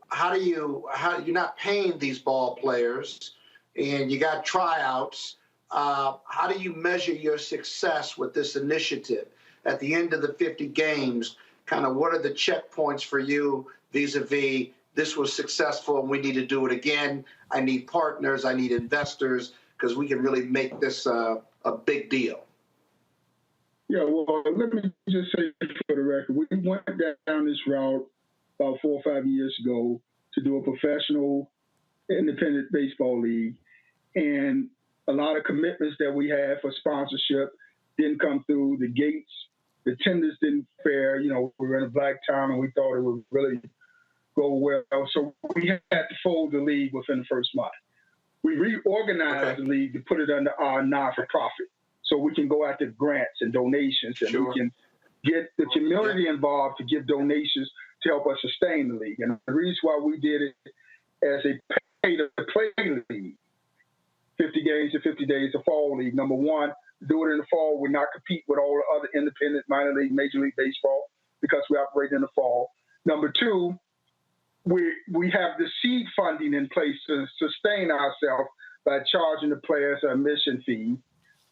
how you're not paying these ball players, and you got tryouts, how do you measure your success with this initiative? At the end of the 50 games, kind of what are the checkpoints for you vis-a-vis this was successful and we need to do it again? I need partners, I need investors, because we can really make this a big deal. Yeah, well, let me just say for the record, we went down this route about 4 or 5 years ago to do a professional independent baseball league. And A lot of commitments that we had for sponsorship didn't come through. The gates, the tenders didn't fare. You know, we were in a black town and we thought it would really go well. So we had to fold the league within the first month. We reorganized the league to put it under our not-for-profit so we can go after grants and donations and we can get the community involved to give donations to help us sustain the league. And the reason why we did it as a pay-to-play league, 50 games to 50 days, a fall league. Number one, do it in the fall would not compete with all the other independent minor league, Major League Baseball because we operate in the fall. Number two, we have the seed funding in place to sustain ourselves by charging the players a admission fee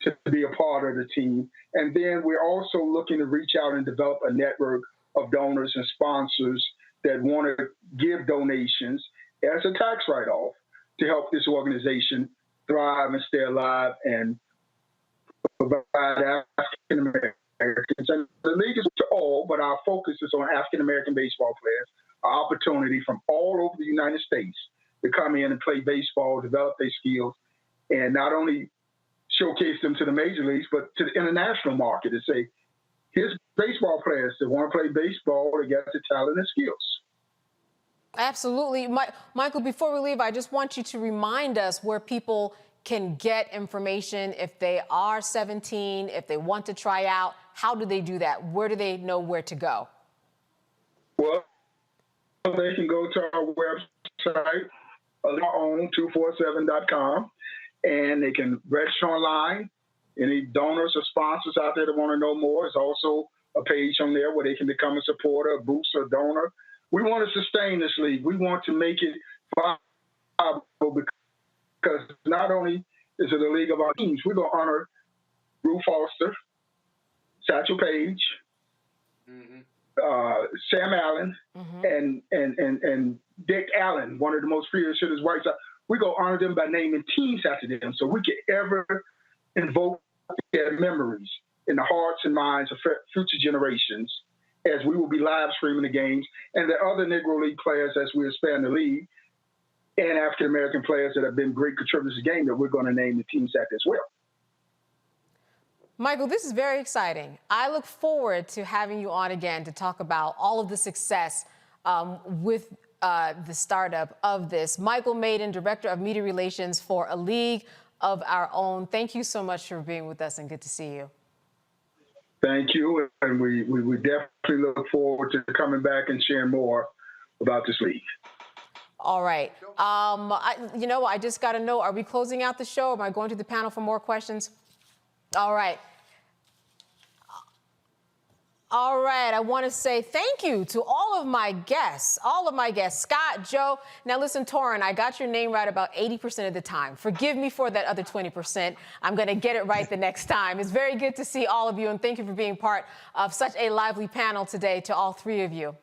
to be a part of the team. And then we're also looking to reach out and develop a network of donors and sponsors that want to give donations as a tax write-off to help this organization thrive and stay alive and provide African Americans. And the league is to all, but our focus is on African American baseball players, an opportunity from all over the United States to come in and play baseball, develop their skills, and not only showcase them to the major leagues, but to the international market to say, here's baseball players that want to play baseball, they got the talent and skills. Absolutely. Michael, before we leave, I just want you to remind us where people can get information if they are 17, if they want to try out. How do they do that? Where do they know where to go? Well, they can go to our website, own247.com, and they can register online. Any donors or sponsors out there that want to know more, there's also a page on there where they can become a supporter, a booster, a donor. We want to sustain this league. We want to make it viable because not only is it a league of our teams, we're going to honor Ruth Foster, Satchel Paige, Sam Allen, and Dick Allen, one of the most fierce hitters, White Sox. We're going to honor them by naming teams after them so we can ever invoke their memories in the hearts and minds of future generations as we will be live streaming the games, and the other Negro League players as we expand the league, and African-American players that have been great contributors to the game that we're going to name the teams after as well. Michael, this is very exciting. I look forward to having you on again to talk about all of the success with the startup of this. Michael Maiden, Director of Media Relations for A League of Our Own. Thank you so much for being with us and good to see you. Thank you, and we definitely look forward to coming back and sharing more about this league. All right. I just got to know, are we closing out the show? Am I going to the panel for more questions? All right. All right, I want to say thank you to all of my guests, Scott, Joe. Now listen, Torrin, I got your name right about 80% of the time. Forgive me for that other 20%. I'm going to get it right the next time. It's very good to see all of you, and thank you for being part of such a lively panel today to all three of you.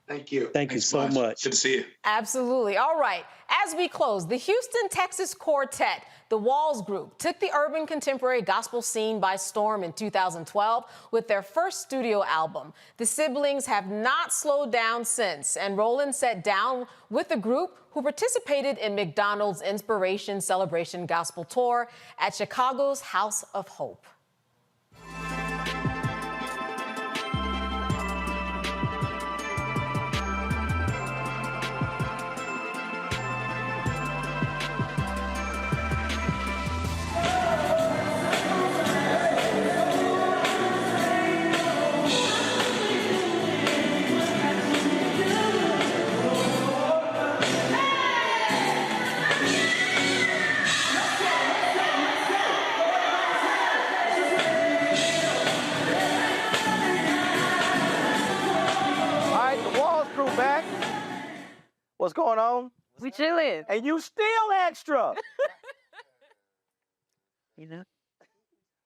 Thank you. Thank you so much. Good to see you. Absolutely. All right. As we close, the Houston, Texas quartet, the Walls Group, took the urban contemporary gospel scene by storm in 2012 with their first studio album. The siblings have not slowed down since, and Roland sat down with the group who participated in McDonald's Inspiration Celebration Gospel Tour at Chicago's House of Hope. What's going on? We chilling. And you still extra. You know?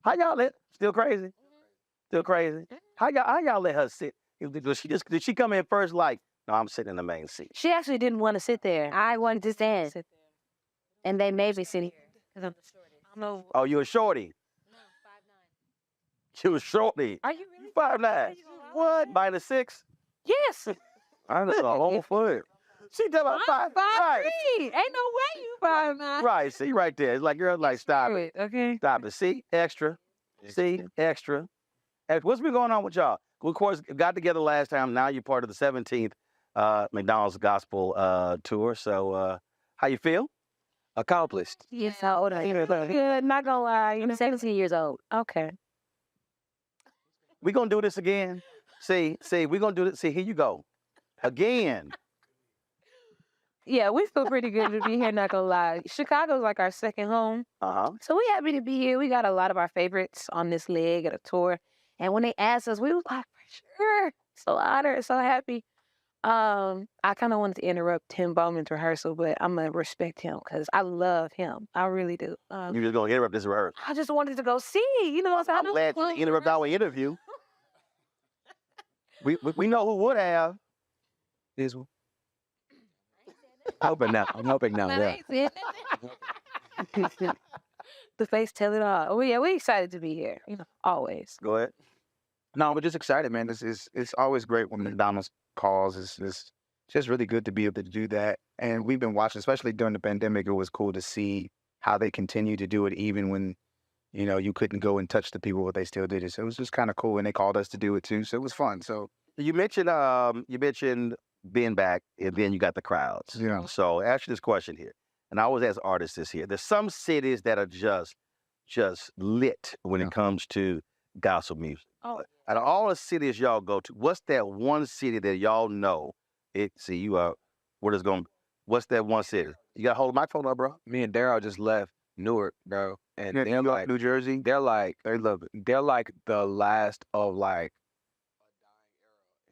How y'all let? Still crazy? Still crazy? How y'all let her sit? Did she come in first like, no, I'm sitting in the main seat? She actually didn't want to sit there. I wanted to stand. Sit there. And they made me sit here. Because I'm the shorty. I don't know. Oh, you a shorty? No, 5'9". You a shorty? Are you really? 5'9". What? -6? Yes. I know a whole foot. She talking about I'm 5'3". Right. 5'3". Ain't no way you 5'9". Right. See right there. It's like, girl, like, stop it. Okay. Stop it. See, extra. See, extra. What's been going on with y'all? We, of course, got together last time. Now you're part of the 17th McDonald's Gospel Tour. So, how you feel? Accomplished. Yes, how old are you? Good, not gonna lie. I'm 17 years old. Okay. We gonna do this again. See, we gonna do this. See, here you go. Again. Yeah, we feel pretty good to be here, not gonna lie. Chicago's like our second home. Uh-huh. So we happy to be here. We got a lot of our favorites on this leg of the tour. And when they asked us, we was like, for sure. So honored, so happy. I kind of wanted to interrupt Tim Bowman's rehearsal, but I'm gonna respect him because I love him. I really do. You just gonna interrupt this rehearsal. I just wanted to go see, you know what I'm saying? I'm glad you interrupt our interview. We know who would have. This one. I'm hoping now. Yeah. The face tell it all. Oh, yeah, we excited to be here. You know, always. Go ahead. No, we're just excited, man. It's always great when McDonald's calls. It's just really good to be able to do that. And we've been watching, especially during the pandemic. It was cool to see how they continue to do it, even when you couldn't go and touch the people, but they still did it. So it was just kind of cool, and they called us to do it too. So it was fun. So you mentioned being back, and then you got the crowds. Yeah. So ask you this question here, and I always ask artists this here. There's some cities that are just lit when it comes to gospel music. Oh. Out of all the cities y'all go to, what's that one city that y'all know? What's that one city? You got to hold the microphone up, bro. me and Daryl just left Newark, bro, and Yeah, they're New York, like New Jersey. they're like They love it. they're like the last of like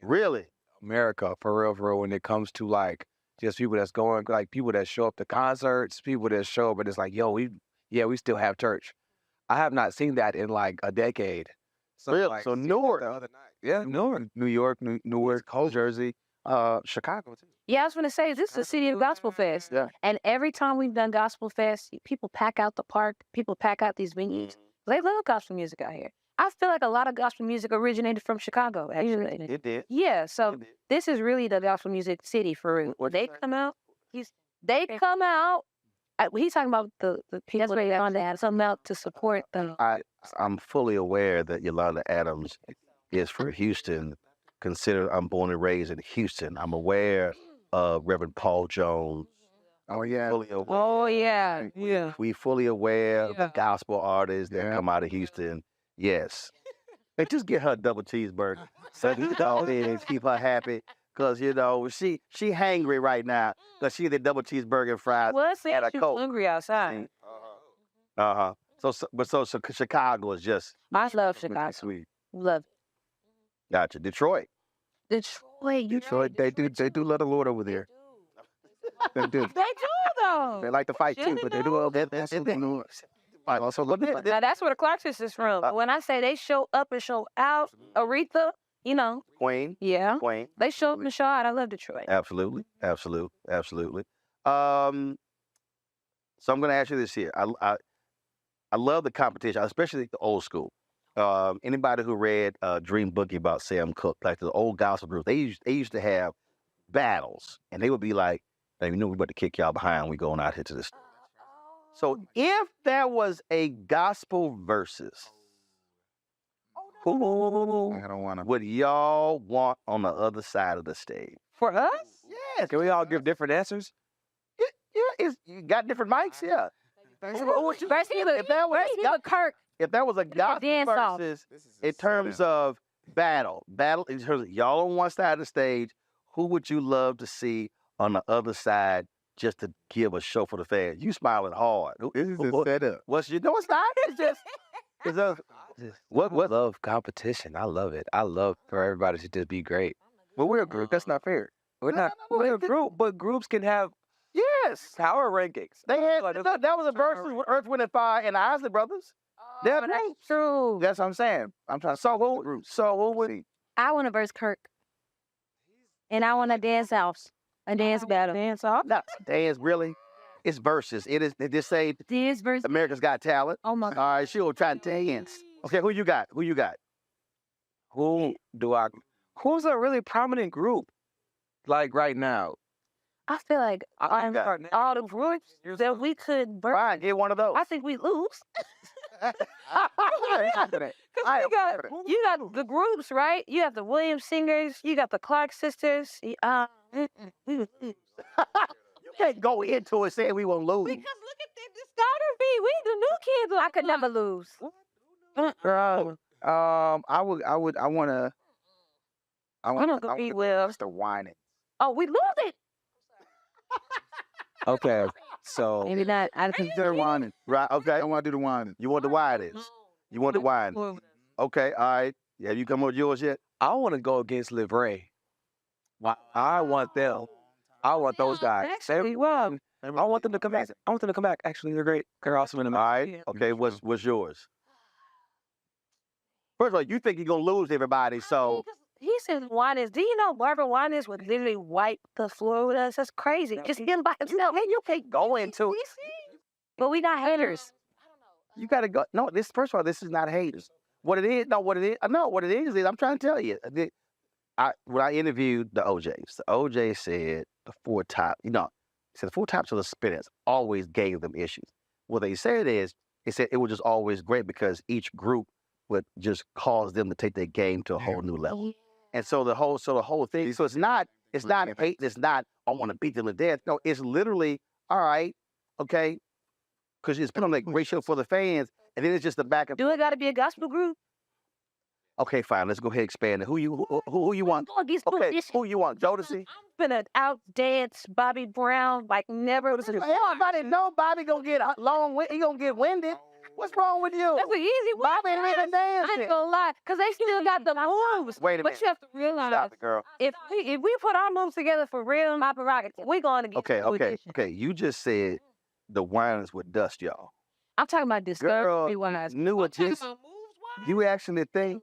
Really? America for real when it comes to like just people that's going, like people that show up to concerts, people that show up and it's like, yo, we still have church. I have not seen that in like a decade. So Really? like So seeing that Newark. the other night. Yeah, Newark, New York, Newark, Jersey, Chicago too. Yeah, I was gonna say, this is the city of Gospel Fest. Yeah. And every time we've done Gospel Fest, people pack out the park, people pack out these venues. They love gospel music out here. I feel like a lot of gospel music originated from Chicago, actually. It did. Yeah, so this is really the gospel music city for real. They come out. Come out. He's talking about the people that come out to support them. I'm fully aware that Yolanda Adams is from Houston. Consider I'm born and raised in Houston. I'm aware of Reverend Paul Jones. Oh yeah. Fully aware. Oh yeah, yeah. We fully aware of Yeah. gospel artists that come out of Houston. Yes. Hey, just get her a double cheeseburger. So keep her happy. Cause she hangry right now. Cause she the double cheeseburger and fries Well, let's say and a she's Coke. hungry outside. Uh-huh. So Chicago is just I love Chicago. sweet. Love Gotcha. Detroit. Detroit. Detroit, they do love the Lord over there. They do. They do though. They like to fight too, but they do all that. Also look at Now that's where the Clarksons is from. But when I say they show up and show out, Aretha, Queen. yeah, Queen. they show up and show out. I love Detroit. Absolutely. So I'm gonna ask you this here. I love the competition, especially the old school. Anybody who read Dream Boogie about Sam Cooke, like the old gospel groups, they used to have battles, and they would be like, "Hey, we about to kick y'all behind. We going out here to this." So if there was a gospel versus, who I don't want to. would y'all want on the other side of the stage? For us? Yes. Can we all give different answers? You got different mics, yeah. Versus Kirk. If that was a gospel dance off. versus in terms of battle in terms of y'all on one side of the stage, who would you love to see on the other side just to give a show for the fans? You smiling hard. This is a setup. What's you know it's not? It's just What love competition? I love it. I love for everybody to just be great. Well, we're a group. That's not fair. We're not. We're a group, but groups can have power rankings. They had that was a versus with Earth, Wind and Fire and the Isley Brothers. Oh, that's true. That's what I'm saying. I'm trying to solve the group. So who would he? I want to verse Kirk. And I want to dance off. A dance battle. Dance off? No, dance really. It's versus. It is. They just say Dance versus. America's Got Talent. Oh my All right, she'll try to dance. Okay, who you got? Who's a really prominent group? Like right now. I feel like all the groups that we could burn. Fine, get one of those. I think we lose. I am Because you got the groups, right? You have the Williams Singers, you got the Clark sisters. We would lose. You can't go into it saying we won't lose. Because look at the discography. We the new kids. I could never lose. Girl, I wanna compete with the whining. Oh, we lose it. Okay, so Maybe not. I think they're whining. Right, okay. I want to do the whining. You want the wildest. You want the wine. Okay, all right. Have you come up with yours yet? I want to go against Liv Ray. I want them. I want those guys. Actually, well, I want them to come back. I want them to come back. Actually, they're great. They're awesome in the All right. Okay, what's yours? First of all, you think you're gonna lose everybody, so he said Juanes. Do you know Barbara Juanes would literally wipe the floor with us? That's crazy. Just him by himself. man, you can't go into it. But we not haters. You gotta go. No, this first of all, this is not haters. What it is, I know what it is I'm trying to tell you. When I interviewed the OJs, the OJ said the four top, said the four tops of the spinners always gave them issues. What they said is, they said it was just always great because each group would just cause them to take their game to a whole new level. And so the whole thing, so it's not hate, it's not, I want to beat them to death. No, it's literally, all right, okay, because it's put on like great show for the fans, and then it's just the back and Do it got to be a gospel group? Okay, fine, let's go ahead and expand it. Who you want? Okay, who you want? Jodeci? I'm gonna outdance Bobby Brown like never. Everybody know Bobby gonna get he gonna get winded. What's wrong with you? That's an easy one. Bobby ain't even dancing. I ain't gonna lie, because they still got the moves. Wait a minute. But you have to realize, Stop it, girl. if we put our moves together for real, my prerogative, we're going to get Okay. You just said the Winans would dust y'all. I'm talking about discovery wise. New addition. You actually think?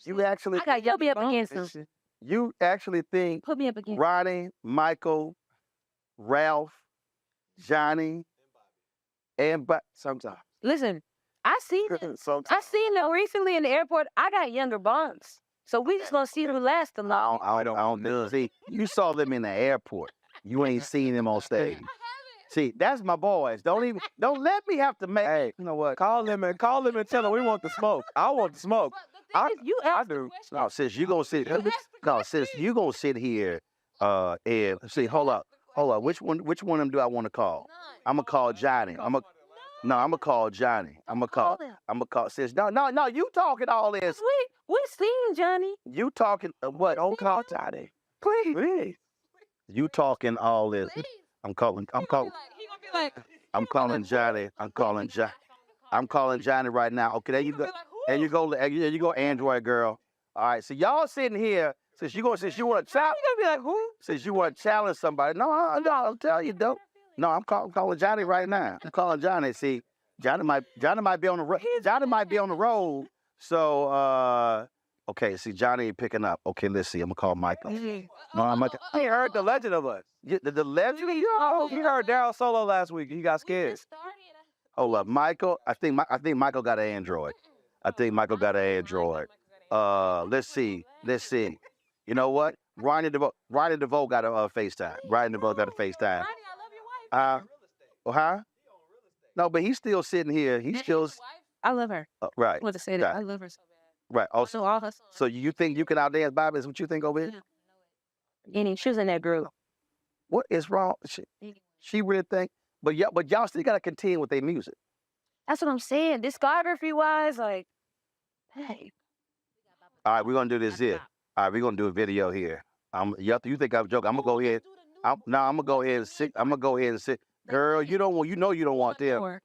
I got put me up against them. You actually think? Put me up against Ronnie, Michael, Ralph, Johnny, and sometimes. Listen, I seen them. I seen them recently in the airport. I got younger bonds, so we just gonna see who lasts the long. I don't know. See, you saw them in the airport. You ain't seen them on stage. See, that's my boys. Don't let me have to make. Hey, you know what? Call them and tell them we want the smoke. I want the smoke. I do. No, sis, you gonna sit. No, sis, you gonna sit here. And see, hold up. Which one of them do I want to call? I'm gonna call Johnny. I'm gonna call Johnny. I'm gonna call sis. No. You talking all this? We seen Johnny. You talking what? Don't call Johnny, please. You talking all this? I'm calling Johnny. I'm calling Johnny right now. Okay, there you go. There you go, Android girl. All right, so y'all sitting here. Since you want to challenge, you gonna be like, who? Since you want to challenge somebody, no, I'll tell you, though. No, I'm calling Johnny right now. I'm calling Johnny. See, Johnny might be on the road. Johnny might be on the road. So, okay. See, Johnny ain't picking up. Okay, let's see. I'm gonna call Michael. No, He heard the legend of us. The legend. He heard Daryl Solo last week. He got scared. Hold up, Michael. I think Michael got an Android. Let's see. You know what? Ronnie DeVoe got a FaceTime. Ronnie DeVoe got a FaceTime. Huh? No, but he's still sitting here. He's still. I love her. Right. I want to say that. I love her so bad. Right. Also, all her. So you think you can outdance Bobby? Is what you think over here? Any, she was in that group. What is wrong? She really think, but y'all still gotta contend with their music. That's what I'm saying. Discography wise, like, hey. All right, we're gonna do this here. All right, we're gonna do a video here. You think I'm joking? I'm gonna go ahead. I'm gonna go ahead and sit. Girl, you don't want them.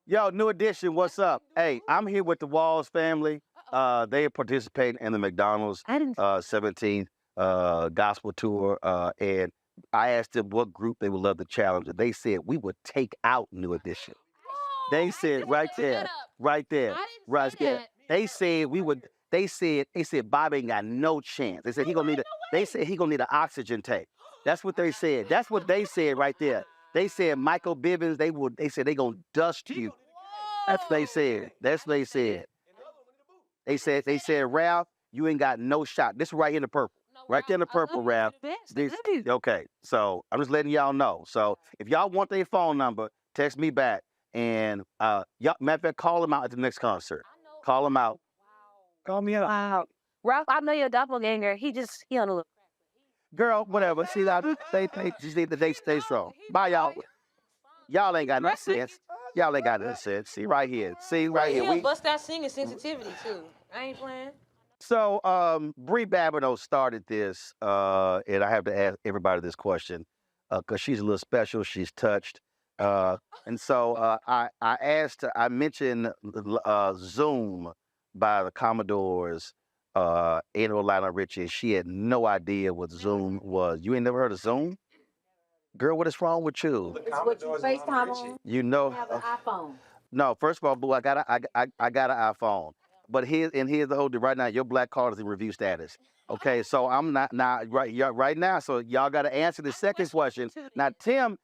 Yo, New Edition, what's up? Hey, I'm here with the Walls family. They are participating in the McDonald's 17th gospel tour, and I asked them what group they would love to challenge, and they said we would take out New Edition. They said right there. They said we would. They said Bobby ain't got no chance. They said he gonna need an oxygen tank. That's what they said. That's what they said right there. They said Michael Bivins. They said they gonna dust you. That's what they said. They said Ralph, you ain't got no shot. This right here in the purple. Right there in the purple wrap. Okay, so I'm just letting y'all know. So if y'all want their phone number, text me back. And y'all, matter of fact, call them out at the next concert. Call them out. Call me out. Wow. Ralph, I know you're a doppelganger. He on a little. Girl, whatever. See that? Just need the stay strong. Bye, y'all. Y'all ain't got no sense. Y'all ain't got no sense. See right here. See right here. He'll bust that singing sensitivity too. I ain't playing. So, Bree Babineau started this, and I have to ask everybody this question because she's a little special. She's touched. And so I mentioned Zoom by the Commodores, Ada Lionel Richie, and she had no idea what Zoom was. You ain't never heard of Zoom? Girl, what is wrong with you? It's what you FaceTime on. You know, have an iPhone. no, first of all, boo, I got an iPhone. But here's the whole deal. Right now, your black card is in review status. Okay, so I'm not right now. So y'all got to answer the second question. Now, Tim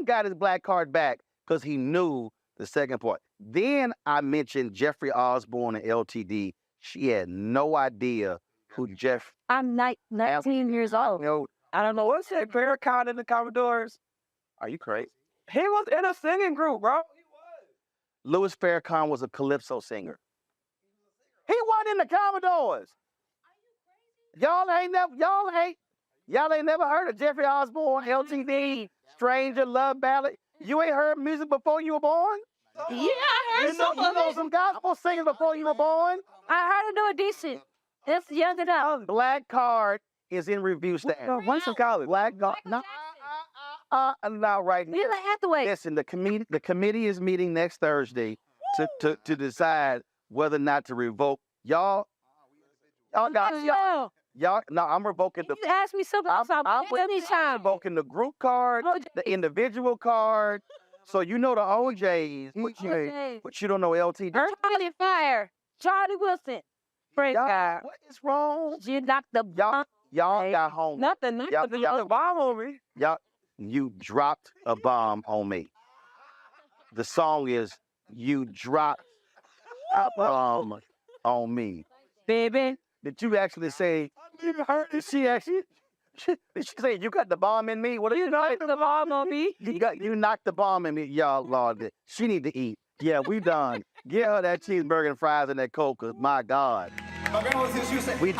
got his black card back because he knew the second part. Then I mentioned Jeffrey Osborne and LTD. She had no idea who Jeff. I'm 19 years old. You know, I don't know what's that. Farrakhan in the Commodores. are you crazy? He was in a singing group, bro. Louis Farrakhan was a calypso singer. He wasn't in the Commodores. Y'all ain't never heard of Jeffrey Osborne, LTD, Stranger, Love Ballad. You ain't heard music before you were born? Yeah, I heard some of You know it. some gospel singers before you were born? I heard him do it decent. It's young enough. Black Card is in review status. What's the college? Black Card. No. Not right now. Neither Hathaway. Listen, the committee is meeting next Thursday to decide whether or not to revoke. Y'all got no, I'm revoking the. You asked me something. I'm revoking the group card, the individual card. So you know the OJs, but you don't know LTD. Charlie Fire, Charlie Wilson, Frank God. What is wrong? You knocked the Y'all got home. Nothing. The bomb on me. You dropped a bomb on me. The song is "You Dropped a Bomb on Me." Baby. Did you actually say? You heard it? Did she say you got the bomb in me? What did you knock the bomb on me? You knocked the bomb in me, y'all. Lord, she need to eat. Yeah, we done. Get her that cheeseburger and fries and that Coke. 'Cause my God. We